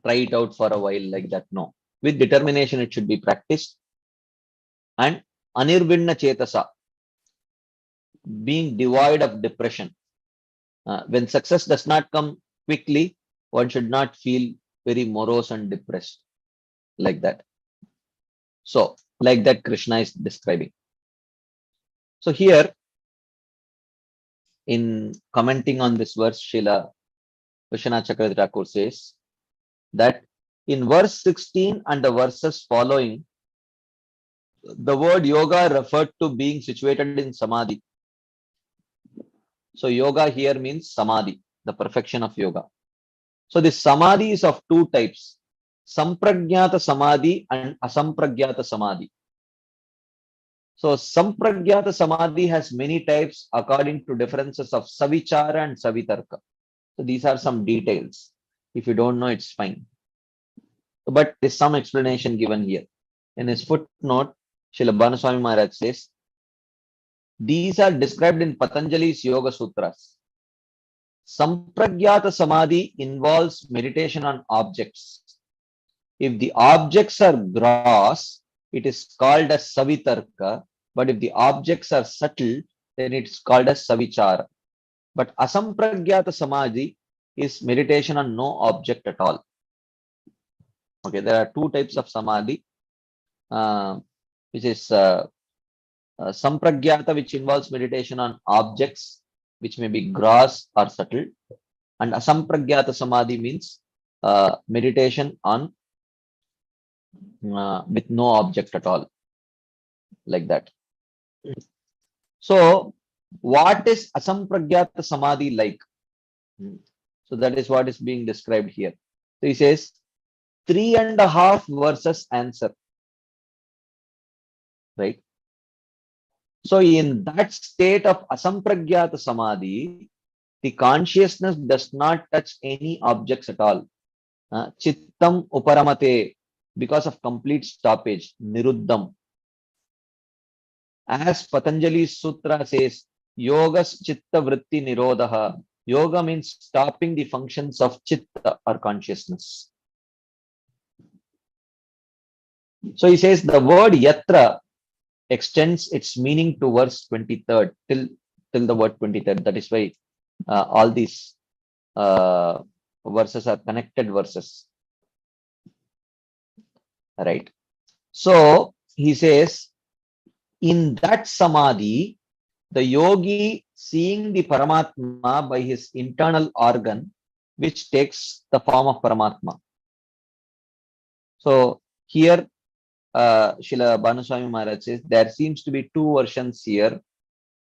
try it out for a while like that. No. With determination, it should be practiced. And anirvinna chetasa, being devoid of depression. When success does not come quickly, one should not feel very morose and depressed like that. So, like that Krishna is describing. So here, in commenting on this verse, Srila Vishwanath Chakravarti Thakur says that in verse 16 and the verses following, the word yoga referred to being situated in samadhi. So yoga here means samadhi, the perfection of yoga. So this samadhi is of two types, sampragyata samadhi and asampragyata samadhi. So sampragyata samadhi has many types according to differences of savichara and savitarka. So these are some details. If you don't know, it's fine. But there's some explanation given here. In his footnote, Srila Bhanuswami Maharaj says, these are described in Patanjali's Yoga Sutras. Sampragyata samadhi involves meditation on objects. If the objects are gross, it is called as savitarka. But if the objects are subtle, then it's called as savichara. But asampragyata samadhi is meditation on no object at all. Okay, there are two types of samadhi, which is sampragyata, which involves meditation on objects, which may be gross or subtle, and asampragyata samadhi means meditation on with no object at all, like that. So, what is asampragyata samadhi like? So that is what is being described here. So he says 3.5 verses answer, right? So in that state of asampragyata samadhi, the consciousness does not touch any objects at all. Chittam uparamate, because of complete stoppage, niruddham. As Patanjali Sutra says, yogas chitta vritti nirodha. Yoga means stopping the functions of chitta or consciousness. So he says the word yatra extends its meaning to verse 23rd till the word 23rd. That is why all these verses are connected verses, right? So he says in that samadhi, the yogi seeing the Paramatma by his internal organ, which takes the form of Paramatma. So here Srila Bhanuswami Maharaj says there seems to be two versions here.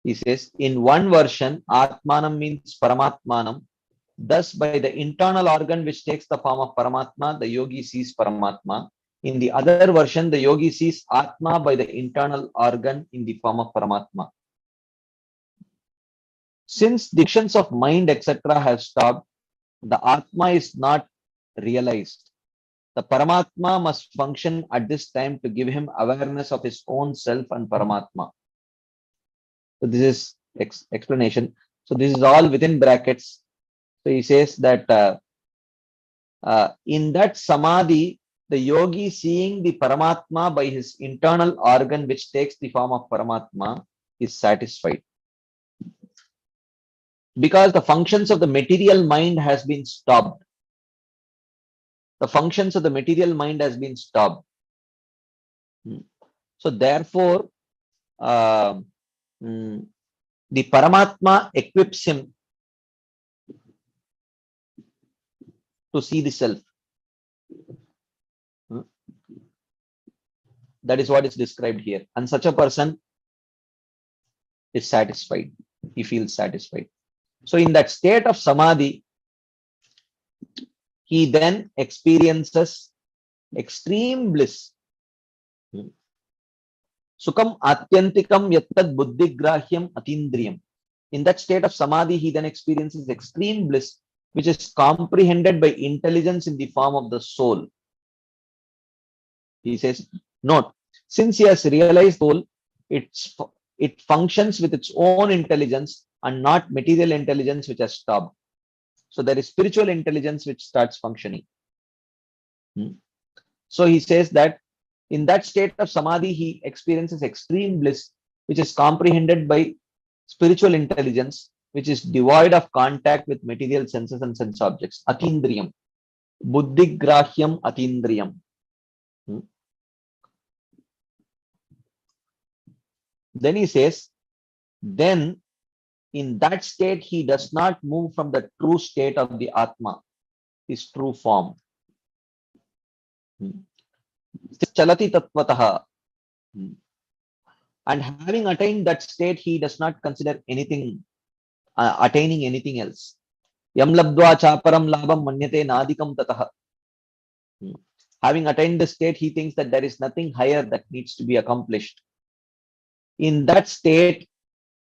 He says in one version, Atmanam means Paramatmanam. Thus, by the internal organ which takes the form of Paramatma, the yogi sees Paramatma. In the other version, the yogi sees Atma by the internal organ in the form of Paramatma. Since the actions of mind, etc., have stopped, the Atma is not realized. The Paramatma must function at this time to give him awareness of his own self and Paramatma. So this is explanation. So this is all within brackets. So he says that in that samadhi, the yogi seeing the Paramatma by his internal organ which takes the form of Paramatma is satisfied. Because the functions of the material mind has been stopped. The functions of the material mind has been stopped. So therefore, the Paramatma equips him to see the self. That is what is described here. And such a person is satisfied. He feels satisfied. So in that state of samadhi, he then experiences extreme bliss. Sukham atyantikam yattad buddhigrahyam atindriyam. In that state of samadhi, he then experiences extreme bliss, which is comprehended by intelligence in the form of the soul. He says, note, since he has realized soul, it functions with its own intelligence and not material intelligence which has stopped. So there is spiritual intelligence which starts functioning. So he says that in that state of samadhi, he experiences extreme bliss, which is comprehended by spiritual intelligence, which is devoid of contact with material senses and sense objects. Atindriyam. Buddhigrahyam atindriyam. Then he says, then in that state, he does not move from the true state of the Atma, his true form. Chalati tattvataha. And having attained that state, he does not consider anything, attaining anything else. Yam labdva chaparam labam manyate nadikam tataha. Having attained the state, he thinks that there is nothing higher that needs to be accomplished. In that state,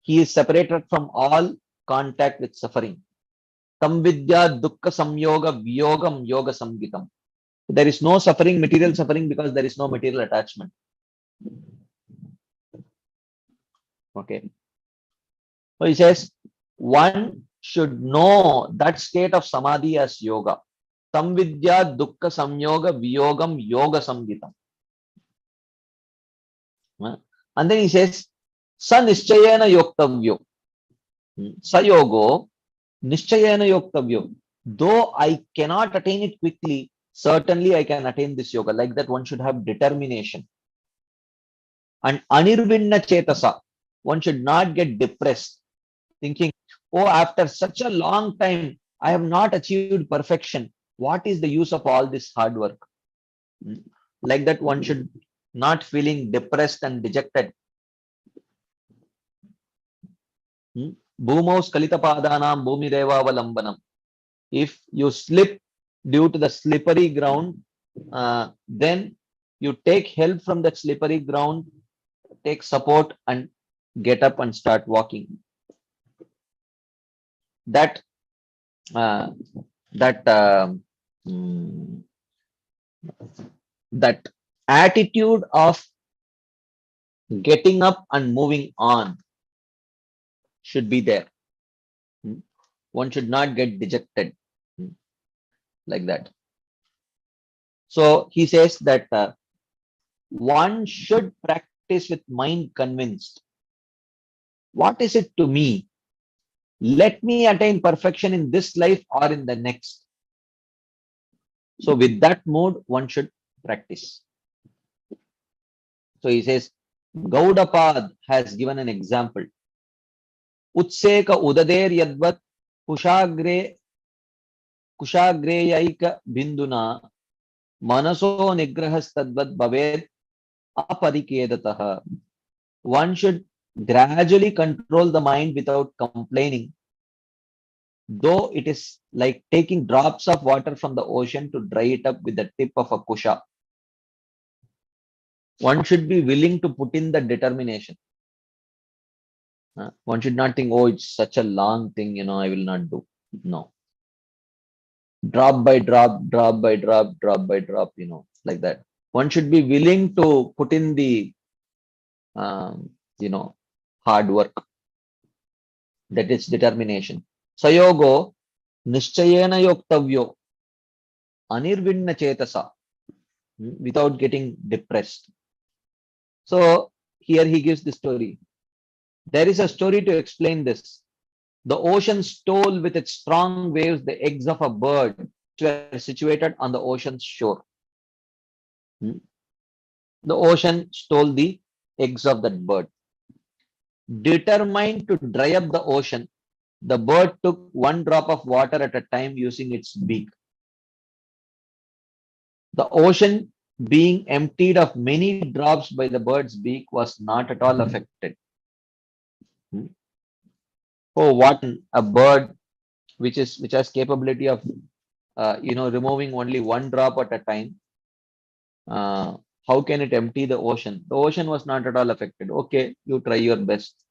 he is separated from all contact with suffering. Tam vidya dukkha samyoga vyogam yoga samgitam. There is no suffering, material suffering, because there is no material attachment. Okay. So he says, one should know that state of samadhi as yoga. Tam vidya dukkha samyoga vyogam yoga samgitam. And then he says, sa nischayena yoktavyo. Sayogo nischayena yoktavyo. Though I cannot attain it quickly, certainly I can attain this yoga. Like that, one should have determination. And anirvinna chetasa. One should not get depressed, thinking, oh, after such a long time, I have not achieved perfection. What is the use of all this hard work? Like that, one should not feeling depressed and dejected. Bhumau skalita padanam bhumi deva avalambanam. If you slip, due to the slippery ground, then you take help from that slippery ground, take support and get up and start walking. That uh, that mm, that attitude of getting up and moving on should be there. One should not get dejected like that. So he says that one should practice with mind convinced. What is it to me? Let me attain perfection in this life or in the next. So with that mood, one should practice. So he says, Gaudapad has given an example. Utseka udader yadvat kushagreyaika binduna manaso nigrahastadvat bhaved aparikedatah. One should gradually control the mind without complaining, though it is like taking drops of water from the ocean to dry it up with the tip of a kusha. One should be willing to put in the determination. One should not think, oh, it's such a long thing, I will not do. No. Drop by drop, drop by drop, drop by drop, like that. One should be willing to put in the, hard work. That is determination. Sayogo nischayena yoktavyo anirvinna chetasa, without getting depressed. So here he gives the story. There is a story to explain this. The ocean stole with its strong waves the eggs of a bird which were situated on the ocean's shore. The ocean stole the eggs of that bird. Determined to dry up the ocean, the bird took one drop of water at a time using its beak. The ocean, being emptied of many drops by the bird's beak, was not at all affected. Oh, what a bird which has capability of removing only one drop at a time. How can it empty the ocean? The ocean was not at all affected. Okay, you try your best.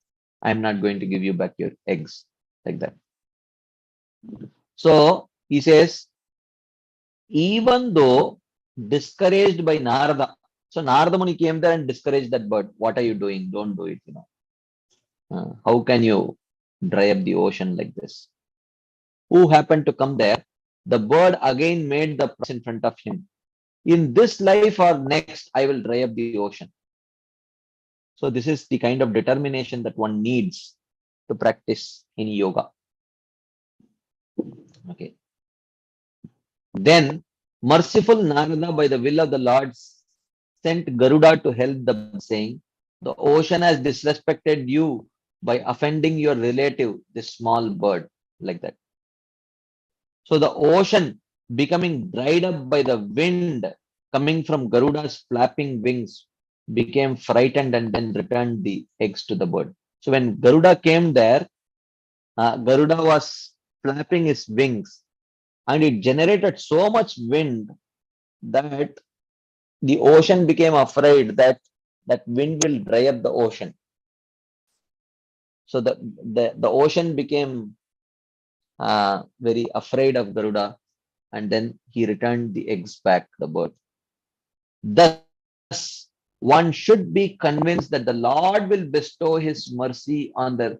I'm not going to give you back your eggs, like that. So he says, even though discouraged by Narada, so Narada Muni came there and discouraged that bird. What are you doing? Don't do it. How can you dry up the ocean like this? Who happened to come there? The bird again made the promise in front of him. In this life or next, I will dry up the ocean. So this is the kind of determination that one needs to practice in yoga. Okay. Then merciful Narada, by the will of the Lord, sent Garuda to help them, saying, the ocean has disrespected you by offending your relative, this small bird, like that. So the ocean becoming dried up by the wind coming from Garuda's flapping wings became frightened and then returned the eggs to the bird. So when Garuda came there, Garuda was flapping his wings and it generated so much wind that the ocean became afraid that that wind will dry up the ocean. So the ocean became very afraid of Garuda, and then he returned the eggs back to the bird. Thus, one should be convinced that the Lord will bestow his mercy on the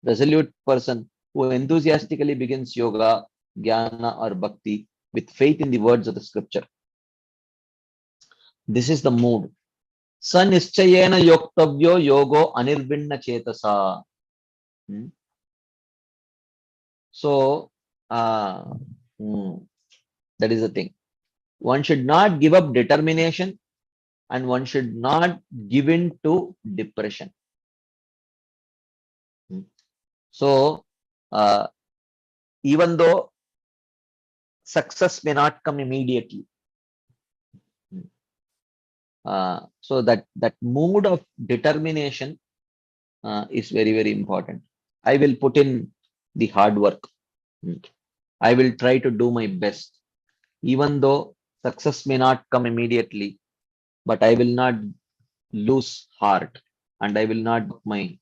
resolute person who enthusiastically begins yoga, jnana, or bhakti with faith in the words of the scripture. This is the mood. Sa nischayena yoktavyo yogo anirvinna chetasa. So, that is the thing. One should not give up determination and one should not give in to depression. So, even though success may not come immediately, so that mood of determination is very, very important. I will put in the hard work. I will try to do my best. even though success may not come immediately, but I will not lose heart and I will not give my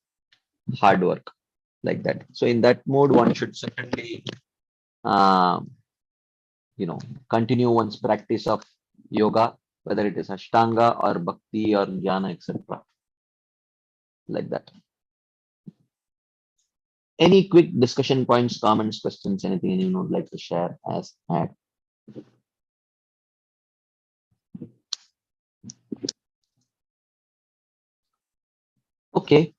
hard work like that. So in that mode, one should certainly, um, continue one's practice of yoga, whether it is Ashtanga or Bhakti or Jnana, etc. Like that. Any quick discussion points, comments, questions, anything anyone would like to share as add? Okay.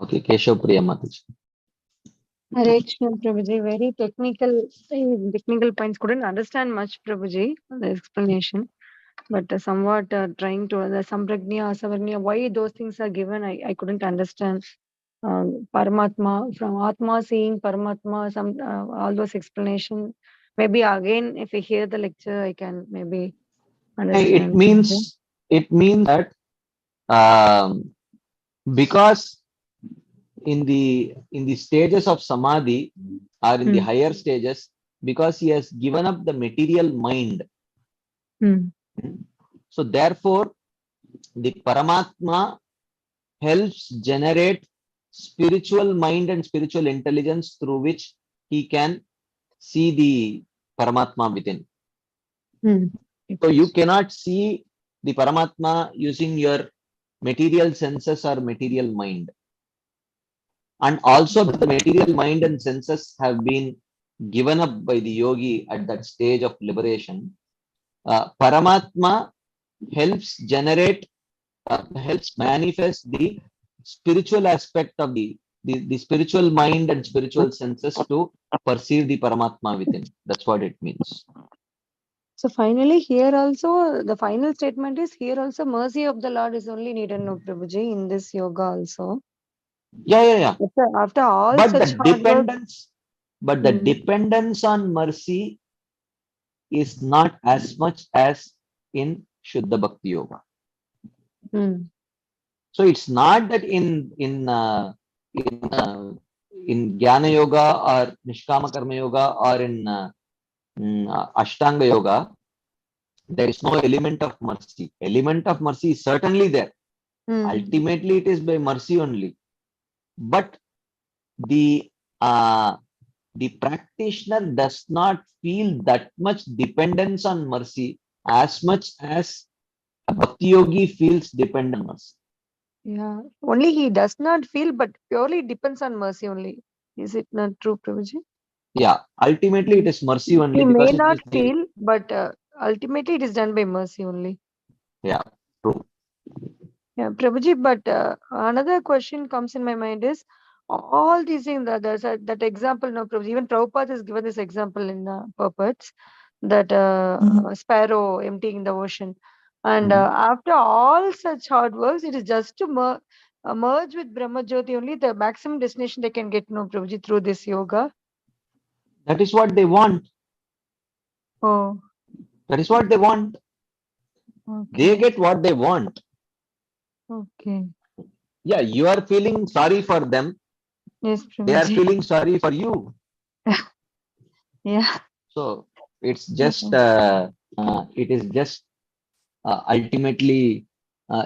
Okay, Keshav Priya Mataji. Hare Krishna, Prabhuji. Very technical points. Couldn't understand much, Prabhuji, the explanation. But somewhat trying to the Sampragnya, Asavagnya, why those things are given, I couldn't understand. Paramatma, from Atma seeing Paramatma, all those explanation. Maybe again, if I hear the lecture, I can maybe It understand. means that because in the stages of samadhi or in the higher stages, because he has given up the material mind, so therefore the Paramatma helps generate spiritual mind and spiritual intelligence through which he can see the Paramatma within. So you cannot see the Paramatma using your material senses or material mind. And also the material mind and senses have been given up by the yogi at that stage of liberation. Paramatma helps generate, helps manifest the spiritual aspect of the spiritual mind and spiritual senses to perceive the Paramatma within. That's what it means. So finally, here also, the final statement is here also mercy of the Lord is only needed, no Prabhuji, in this yoga also. Yeah. After all But such hard work. The dependence on mercy is not as much as in Shuddha Bhakti Yoga. So it's not that in Jnana Yoga or Nishkama Karma Yoga or in Ashtanga Yoga, there is no element of mercy. Element of mercy is certainly there. Ultimately, it is by mercy only. But the practitioner does not feel that much dependence on mercy as much as a Bhakti Yogi feels dependent on mercy. Yeah, only he does not feel, but purely depends on mercy only. Is it not true, Prabhuji? Yeah, ultimately it is mercy only. He Because may it not is feel, but ultimately it is done by mercy only. Yeah, true. Yeah, Prabhuji, but another question comes in my mind is all these things, there's that example now, Prabhuji, even Prabhupada has given this example in Purports, that sparrow emptying the ocean. And after all such hard works, it is just to merge with Brahma Jyoti only, the maximum destination they can get, no, Prabhuji, through this yoga. That is what they want. Oh. That is what they want. Okay. They get what they want. Okay. Yeah, you are feeling sorry for them. Yes, Prabhuji. They are feeling sorry for you. Yeah. So it's just it is just ultimately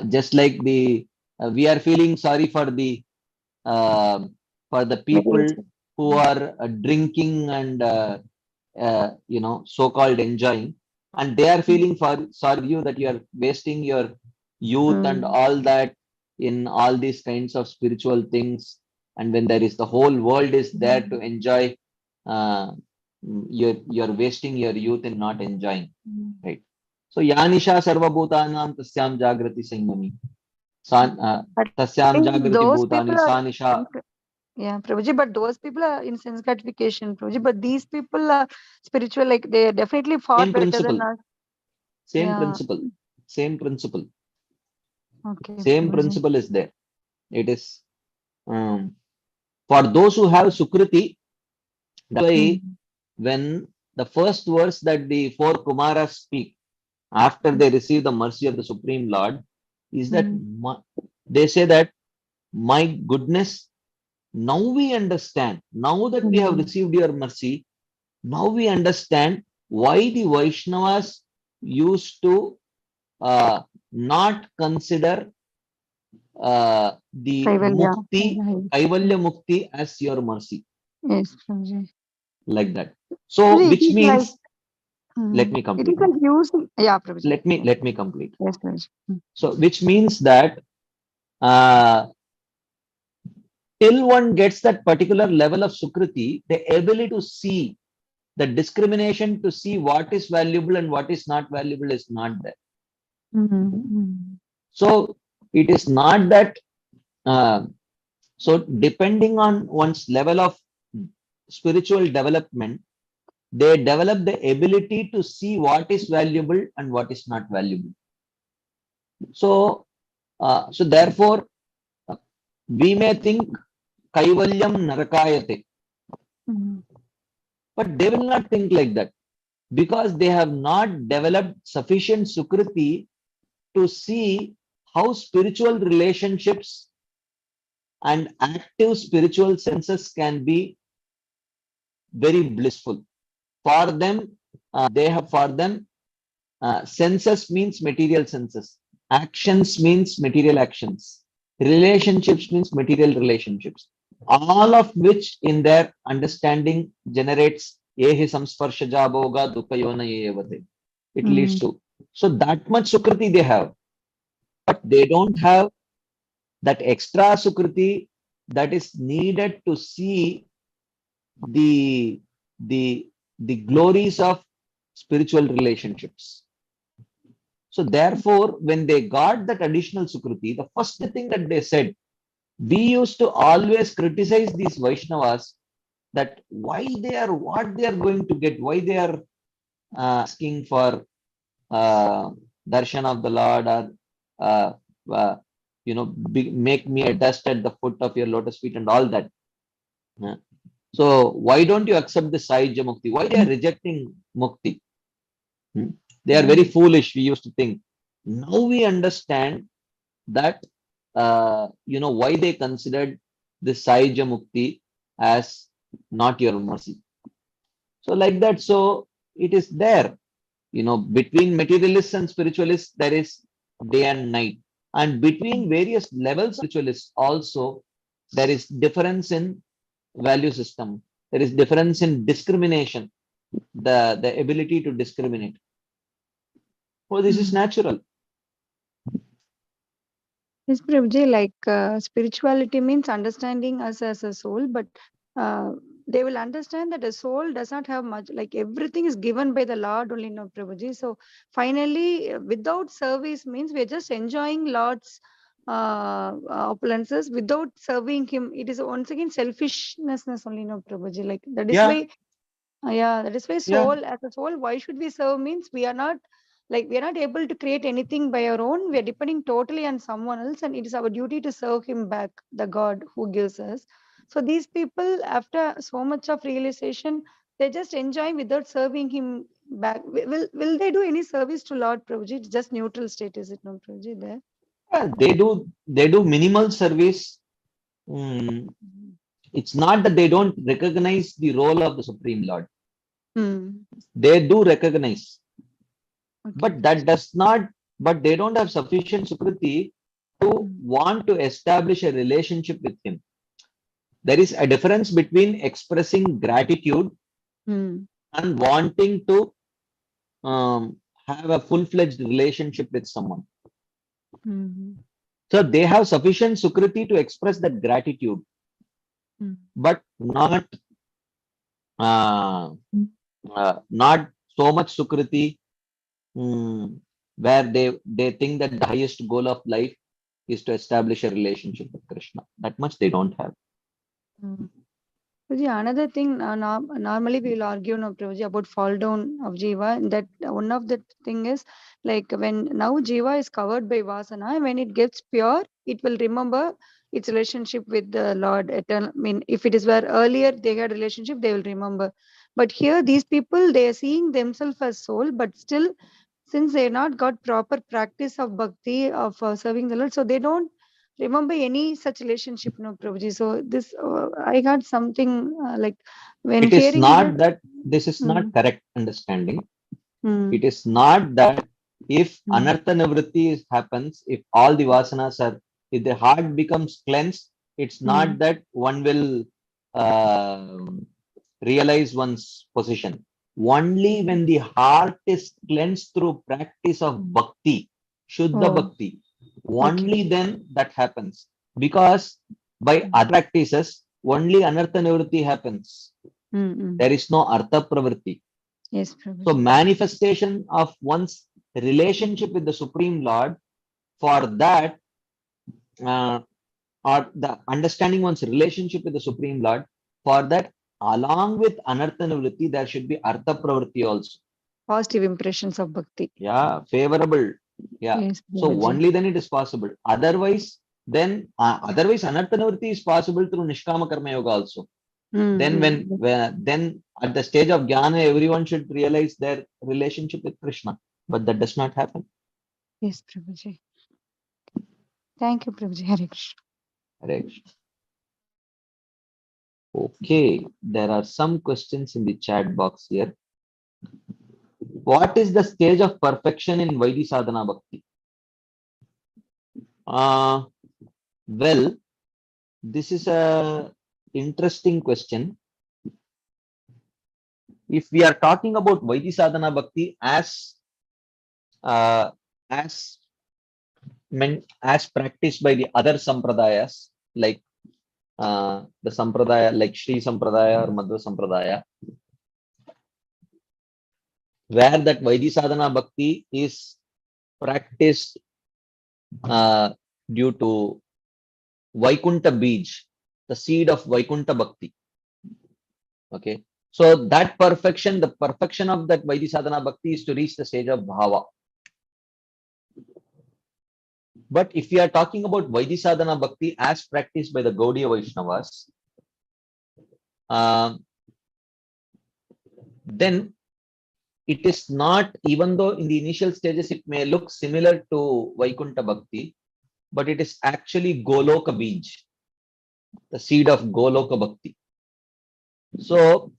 just like the we are feeling sorry for the people who are drinking and so-called enjoying, and they are feeling sorry you that you are wasting your youth and all that in all these kinds of spiritual things, and when there is the whole world is there to enjoy, uh, you're wasting your youth in not enjoying, right? So yanisha sarvabhutanam tasyam jagrati sangami tasyam jagrati Those bhutani people are, sanisha. yeah, Prabhuji, but those people are in sense gratification, Prabhuji, but these people are spiritual, like they are definitely far Same better principle. than us. Same Yeah. principle. Same principle. Okay, Same Prabhuji. principle is there. It is for those who have Sukriti. That's why when the first verse that the four Kumaras speak after they receive the mercy of the Supreme Lord is that they say that, my goodness, now we understand. Now that we have received your mercy, now we understand why the Vaishnavas used to not consider the Kaivalya. mukti, Right. Kaivalya mukti as your mercy, Yes, Prabhuji. like that. So, Prabhuji, it which is like, means, let me it is complete. like using, yeah, Prabhuji. Let me complete. Yes, Prabhuji. So, which means that uh, till one gets that particular level of sukriti, the ability to see the discrimination to see what is valuable and what is not valuable is not there. So it is not that. So depending on one's level of spiritual development, they develop the ability to see what is valuable and what is not valuable. So, so therefore, we may think kaivalyam narakayate, but they will not think like that because they have not developed sufficient sukriti to see how spiritual relationships and active spiritual senses can be very blissful. For them, for them, senses means material senses. Actions means material actions. Relationships means material relationships. All of which in their understanding generates yehi samsparshaja bhoga dukayona yevate. It leads to. So that much sukriti they have, but they don't have that extra sukriti that is needed to see the the the glories of spiritual relationships. So therefore, when they got that additional sukriti, the first thing that they said, we used to always criticize these Vaishnavas that why they are what they are going to get, why they are asking for darshan of the Lord or uh, uh, make me a dust at the foot of your lotus feet and all that. So why don't you accept the Sahaja Mukti? Why they are rejecting Mukti? They are very foolish, we used to think. Now we understand that, why they considered the Sahaja Mukti as not your mercy. So like that, so it is there, between materialists and spiritualists, there is day and night. And between various levels of spiritualists also, there is difference in value system. There is difference in discrimination, the ability to discriminate. Oh, this is natural. Yes, Prabhuji, like spirituality means understanding us as a soul, but they will understand that a soul does not have much, like everything is given by the Lord only, no, Prabhuji. So finally, without service means we're just enjoying Lord's opulences without serving Him. It is once again selfishness only, no, Prabhuji. Like that is why, that is why soul, as a soul, why should we serve means we are not able to create anything by our own. We are depending totally on someone else, and it is our duty to serve him back, the God who gives us. So these people, after so much of realization, they just enjoy without serving him back. Will they do any service to Lord Prabhuji? It's just neutral state, is it not, Prabhuji? There. They do minimal service. It's not that they don't recognize the role of the Supreme Lord. They do recognize. Okay. But that does not, but they don't have sufficient sukriti to want to establish a relationship with him. There is a difference between expressing gratitude and wanting to have a full-fledged relationship with someone. So they have sufficient sukriti to express that gratitude, but not not so much sukriti where they think that the highest goal of life is to establish a relationship with Krishna. That much they don't have. Prabhuji, another thing, normally we will argue, no, Prabhuji, about fall down of Jiva. That one of the thing is, like when now Jiva is covered by Vasana, when it gets pure, it will remember its relationship with the Lord eternal. I mean, if it is where earlier they had relationship, they will remember. But here, these people, they are seeing themselves as soul, but still, since they have not got proper practice of bhakti, of serving the Lord, so they don't remember any such relationship, no, Prabhuji. So this, I got something like when It is hearing not this. that this is not Mm, correct understanding. mm, It is not that if mm, anartha nivritti happens, if all the vasanas are, if the heart becomes cleansed, it's not mm, that one will uh, realize one's position. Only when the heart is cleansed through practice of bhakti, Shuddha oh, Bhakti, okay. only then that happens. Because by Mm, other practices, only anartha nivritti happens. mm. There is no artha pravritti. Yes, So Prabhuji. manifestation of one's relationship with the Supreme Lord, for that, uh, or the understanding one's relationship with the Supreme Lord, for that, along with Anartha Nivritti, there should be Artha Pravritti also. Positive impressions of bhakti. Yeah, favorable. Yeah. Yes, So Prabhuji. only then it is possible. Otherwise, then otherwise Anartha Nivritti is possible through Nishkama Karma Yoga also. Then Mm. then at the stage of Jnana, everyone should realize their relationship with Krishna. But that does not happen. Yes, Prabhuji. Thank you, Prabhuji. Hare Krishna. Hare Krishna. Okay, there are some questions in the chat box here. What is the stage of perfection in Vaidhi Sadhana Bhakti? Uh, well, this is a interesting question. If we are talking about Vaidhi Sadhana Bhakti uh, as as practiced by the other sampradayas, like the sampradaya like Sri Sampradaya or Madhva Sampradaya, where that Vaidhi Sadhana Bhakti is practiced due to Vaikunta Bij, the seed of Vaikunta Bhakti. Okay. So that perfection, the perfection of that Vaidhi Sadhana Bhakti is to reach the stage of Bhava. But if we are talking about Vaidhi Sadhana Bhakti as practiced by the Gaudiya Vaishnavas, then it is not, even though in the initial stages it may look similar to Vaikunta Bhakti, but it is actually Goloka Bij, the seed of Goloka Bhakti. So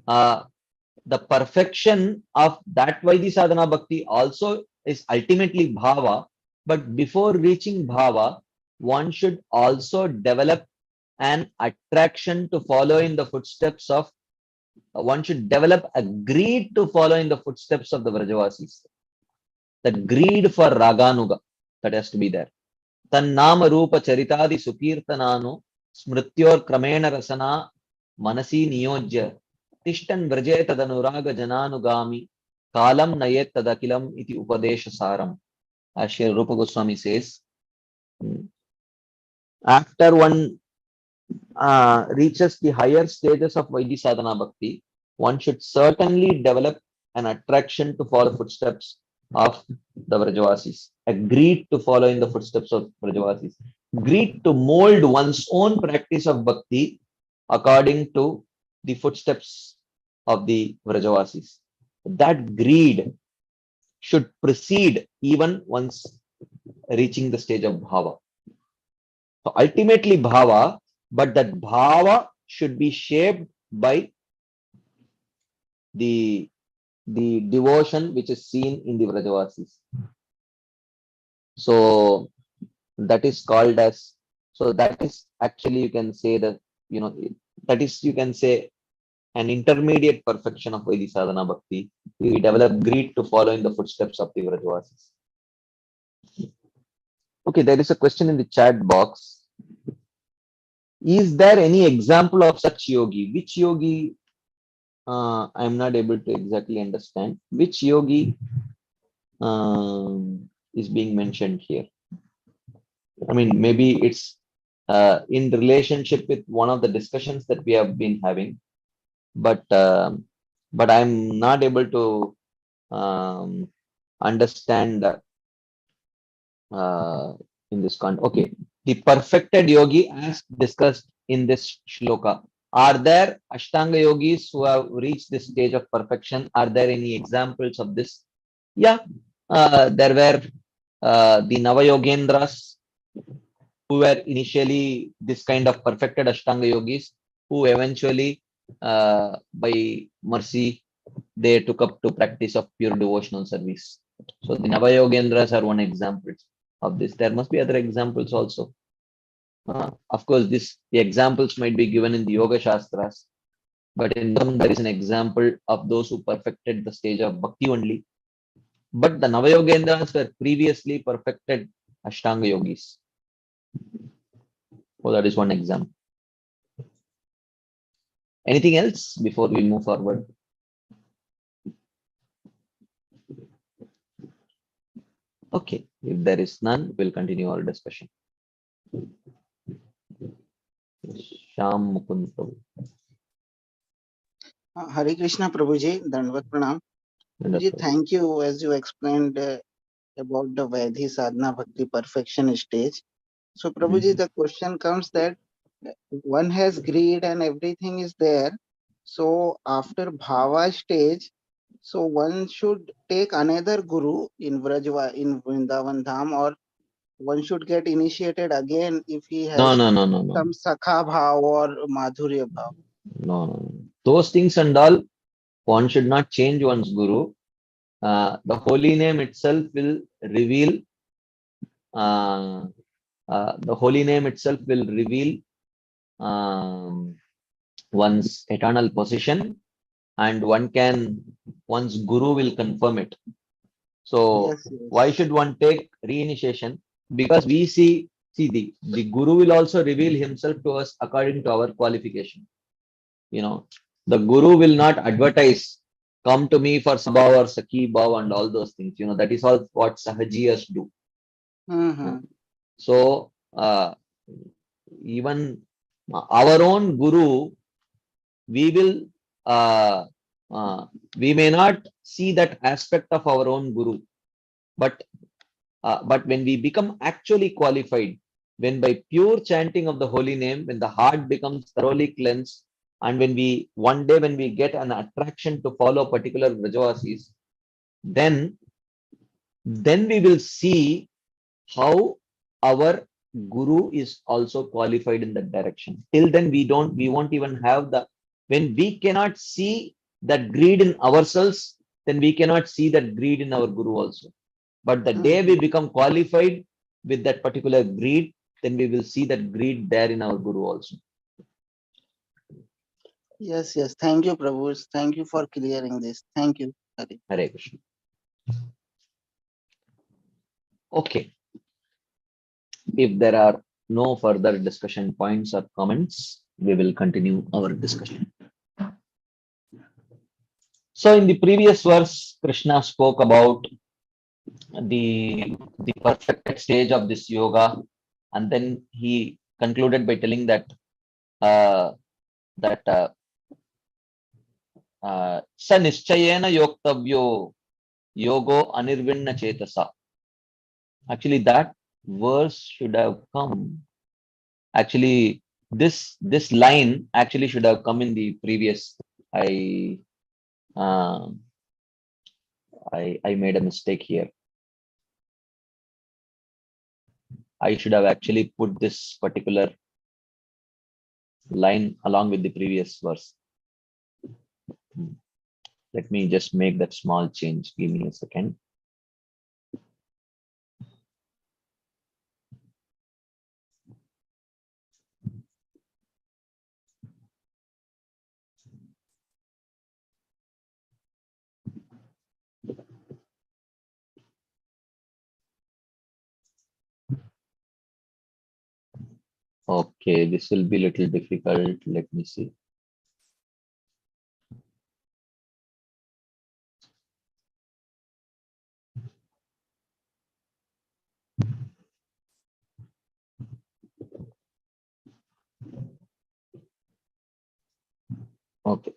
the perfection of that Vaidhi Sadhana Bhakti also is ultimately Bhava, but before reaching Bhava, one should also develop an attraction to follow in the footsteps of, one should develop a greed to follow in the footsteps of the Vrajavasis. The greed for Raganuga, that has to be there. Tannama Rupa Charitadi Sukirtananu Smrityor Kramena Rasana Manasi Niyojya Tishtan Vraje Tadanuraga Jananugami Kalam Nayet Tadakilam Iti Upadesha Saram. As Sri Rupa Goswami says, after one reaches the higher stages of Vaidhi Sadhana Bhakti, one should certainly develop an attraction to follow footsteps of the Vrajavasis, a greed to follow in the footsteps of Vrajavasis, greed to mold one's own practice of Bhakti according to the footsteps of the Vrajavasis. That greed should precede even once reaching the stage of Bhava. So ultimately Bhava, but that Bhava should be shaped by the devotion which is seen in the Vrajavasis. So that is called as, so that is actually, you can say that, that is, you can say, an intermediate perfection of Vaidhi Sadhana Bhakti. We develop greed to follow in the footsteps of the Vrajavasis. Okay, there is a question in the chat box. Is there any example of such yogi? Which yogi? I'm not able to exactly understand. Which yogi is being mentioned here? I mean, maybe it's in relationship with one of the discussions that we have been having, but I'm not able to understand in this context. Okay, the perfected yogi as discussed in this shloka. Are there Ashtanga yogis who have reached this stage of perfection? Are there any examples of this? Yeah, there were the Nava Yogendras. who were initially this kind of perfected Ashtanga yogis, who eventually, by mercy, they took up to practice of pure devotional service. So the Navayogendras are one example of this. There must be other examples also. Of course, the examples might be given in the Yoga Shastras, but in them there is an example of those who perfected the stage of Bhakti only. But the Navayogendras were previously perfected Ashtanga yogis. So that is one example. Anything else before we move forward? Okay, if there is none, we'll continue our discussion. Shyam Mukund Prabhu. Hare Krishna Prabhuji, Dandavat Pranam. Prabhuji, thank you as you explained about the Vaidhi Sadhana Bhakti perfection stage. So Prabhuji, the question comes that one has greed and everything is there. So after Bhava stage, so one should take another guru in Vrajva, in Vrindavan Dham, or one should get initiated again if he has No. some Sakha Bhav or Madhurya Bhav. No. Those things and all, one should not change one's guru. The holy name itself will reveal. The holy name itself will reveal one's eternal position, and one's guru will confirm it. So Yes, yes. why should one take reinitiation? Because we see the guru will also reveal himself to us according to our qualification. The guru will not advertise, come to me for sabha or sakhi bhav and all those things. That is all what sahajiyas do. So even our own guru, we may not see that aspect of our own guru, but when we become actually qualified, when by pure chanting of the holy name, when the heart becomes thoroughly cleansed, and when one day when we get an attraction to follow particular Vrajavasis, then we will see how our guru is also qualified in that direction. Till then, we won't even have when we cannot see that greed in ourselves, then we cannot see that greed in our guru also. But the day we become qualified with that particular greed, then we will see that greed there in our guru also. Yes. Thank you, Prabhu. Thank you for clearing this. Thank you. Hare Krishna. Okay. If there are no further discussion points or comments, we will continue our discussion. So in the previous verse, Krishna spoke about the perfect stage of this yoga, and then he concluded by telling that sa nischayena yoktavyo yogo anirvinna chetasa. Actually, that verse should have come. Actually, this line actually should have come in the previous. I made a mistake here. I should have actually put this particular line along with the previous verse. Let me just make that small change. Give me a second. Okay, this will be a little difficult. Let me see. Okay.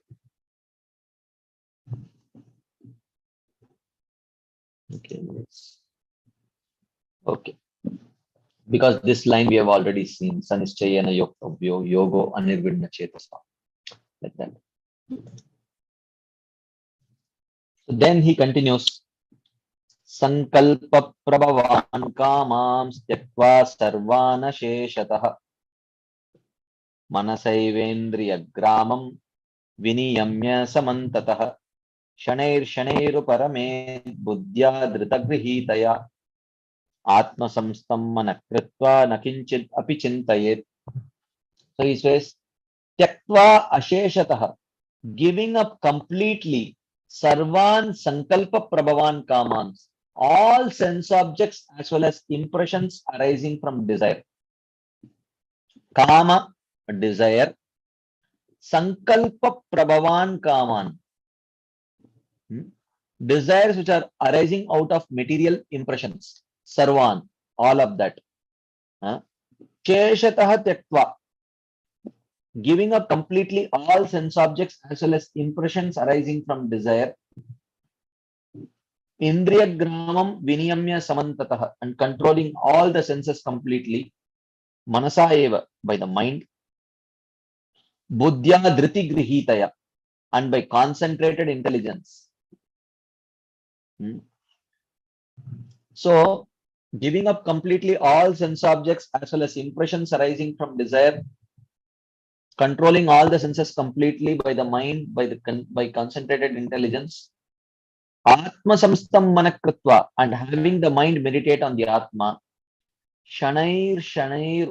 Okay. Because this line we have already seen. Sanischayana yoktavyo yogo anirvinna chetasa. Like that. So then he continues. संकल्प प्रभवान् कामांस् त्यक्त्वा सर्वान् शेषतः मनसैवेन्द्रियग्रामं विनियम्य समन्ततः शनैर्शनैरुपरमेत् बुद्ध्या धृतगृहीतया आत्मसंस्थं मनः कृत्वा न किंचित् अपि चिन्तयेत्. So he says, Tyaktva asheshatah, giving up completely sarvan sankalpa prabhavan kamans, all sense objects as well as impressions arising from desire. Kama, desire. Sankalpa prabhavan kaman, desires which are arising out of material impressions. Sarvan, all of that. Sheshatah tyaktva, giving up completely all sense objects as well as impressions arising from desire. Indriya gramam viniyamya samantatah, and controlling all the senses completely. Manasa eva, by the mind. Buddhya dhriti grihitaya, and by concentrated intelligence. So, giving up completely all sense objects as well as impressions arising from desire, controlling all the senses completely by the mind, by concentrated intelligence. Atma samstam manakritva, and having the mind meditate on the Atma. Shanair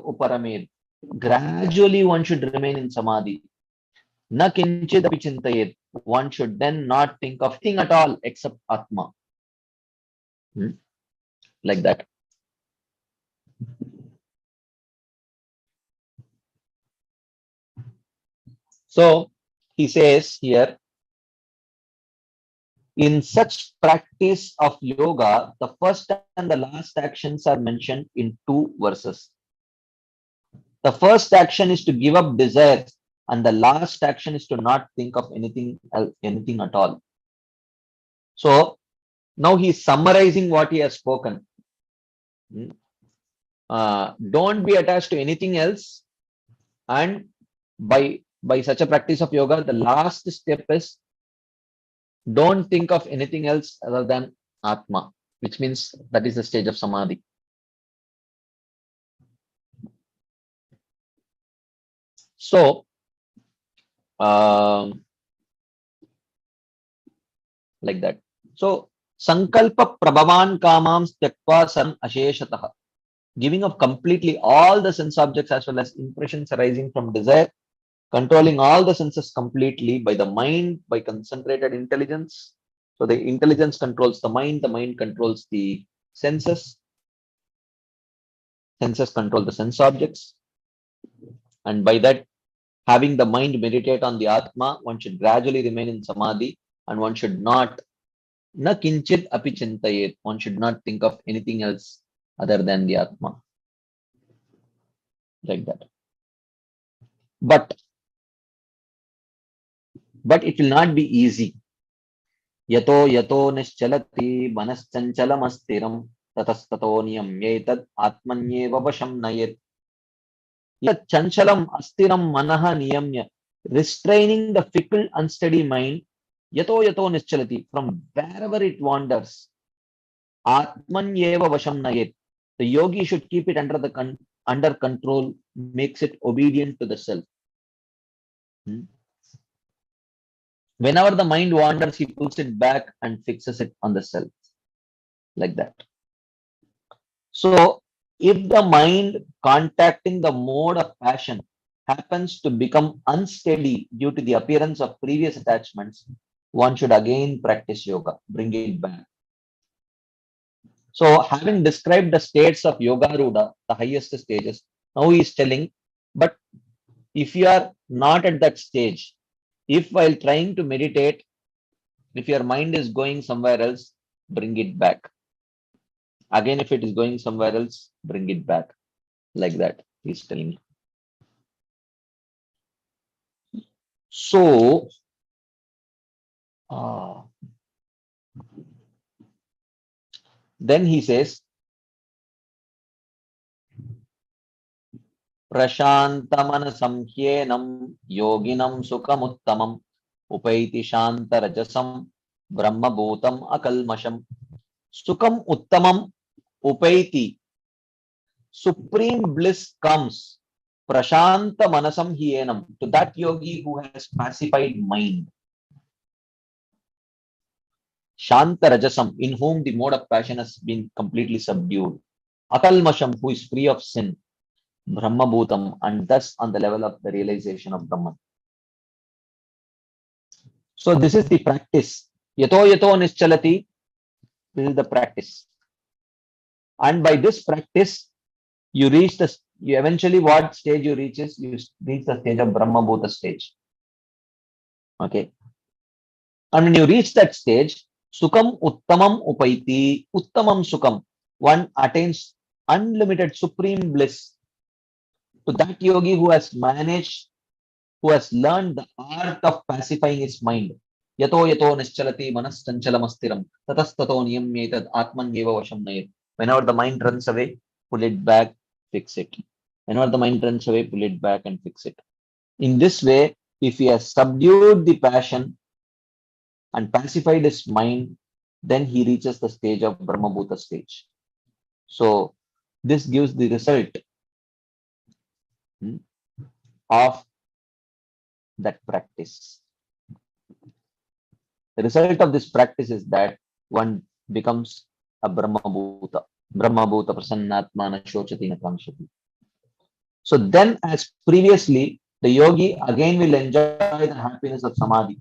uparamed, gradually one should remain in samadhi. Na kinchid api chintayet, one should then not think of thing at all except Atma. Like that. So he says here, in such practice of yoga, the first and the last actions are mentioned in 2 verses. The first action is to give up desires, and the last action is to not think of anything else, anything at all. So now he is summarizing what he has spoken. Don't be attached to anything else, and by such a practice of yoga, the last step is don't think of anything else other than Atma, which means that is the stage of Samadhi. So, like that. So, Sankalpa Prabhavan Kamam Tyakva San Asheshatah, giving up completely all the sense objects as well as impressions arising from desire, controlling all the senses completely by the mind, by concentrated intelligence. So the intelligence controls the mind controls the senses control the sense objects, and by that, having the mind meditate on the Atma, one should gradually remain in Samadhi, and one should not, na kinchit api chintayet, one should not think of anything else other than the Atma. Like that. But it will not be easy. Yato nischalati manaschanchalamasstiram tatastato niyamyetad atmanyeva vasham nayet. Yat chanchalam astiram manaha niyamya, restraining the fickle, unsteady mind. Yato nischalati, from wherever it wanders. Atmanyeva vasham nayet. The yogi should keep it under control, makes it obedient to the self. Whenever the mind wanders, he pulls it back and fixes it on the self. Like that. So, if the mind contacting the mode of passion happens to become unsteady due to the appearance of previous attachments, one should again practice yoga, bring it back. So, having described the states of Yoga Rudha, the highest stages, now he is telling, but if you are not at that stage, if while trying to meditate, if your mind is going somewhere else, bring it back. Again, if it is going somewhere else, bring it back. Like that, he's telling. So, then he says, Prashantamana samhyenam yoginam sukhamuttamam upaiti shanta rajasam brahma bhutam akalmasham Sukam Uttamam Upaiti. Supreme bliss comes. Prashanta Manasam Hyenam. To that yogi who has pacified mind. Shanta Rajasam, in whom the mode of passion has been completely subdued. Akalmasham, who is free of sin. Brahma Bhutam, and thus on the level of the realization of Brahman. So this is the practice. Yato yato nischalati. This is the practice. And by this practice, you reach the, you eventually what stage you reach is, you reach the stage of Brahma Bhuta stage. Okay. And when you reach that stage, Sukam Uttamam Upaiti, Uttamam Sukam, one attains unlimited supreme bliss. To that yogi who has managed, who has learned the art of pacifying his mind. Yato yato nischalati manas chanchalamasstiram tatastato niyamyetad atmanyeva vasham nayet. Whenever the mind runs away, pull it back, fix it. Whenever the mind runs away, pull it back and fix it. In this way, if he has subdued the passion and pacified his mind, then he reaches the stage of Brahma Bhuta stage. So this gives the result of that practice. The result of this practice is that one becomes a Brahma Bhuta. Brahma Bhuta Prasannatmana Shochati Nakamshati. So then, as previously, the yogi again will enjoy the happiness of Samadhi.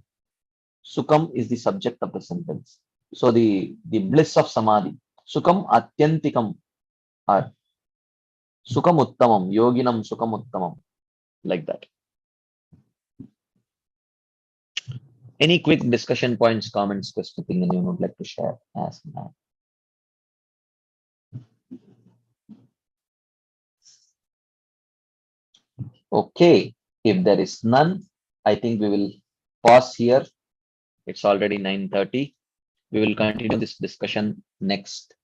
Sukam is the subject of the sentence. So the bliss of Samadhi. Sukam Atyantikam or Sukam Uttamam, Yoginam Sukam Uttamam, like that. Any quick discussion points, comments, question, thing you would like to share? Ask now. Okay, if there is none, I think we will pause here. It's already 9:30. We will continue this discussion next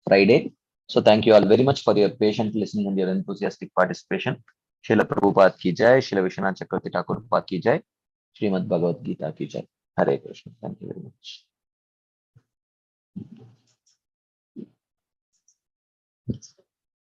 Friday. So thank you all very much for your patient listening and your enthusiastic participation. Srila Prabhupada ki jai, Srila Vishwanath Chakravarti Thakur Pad ki jai, Srimad Bhagavad Gita ki jai. Hare Krishna. Thank you very much.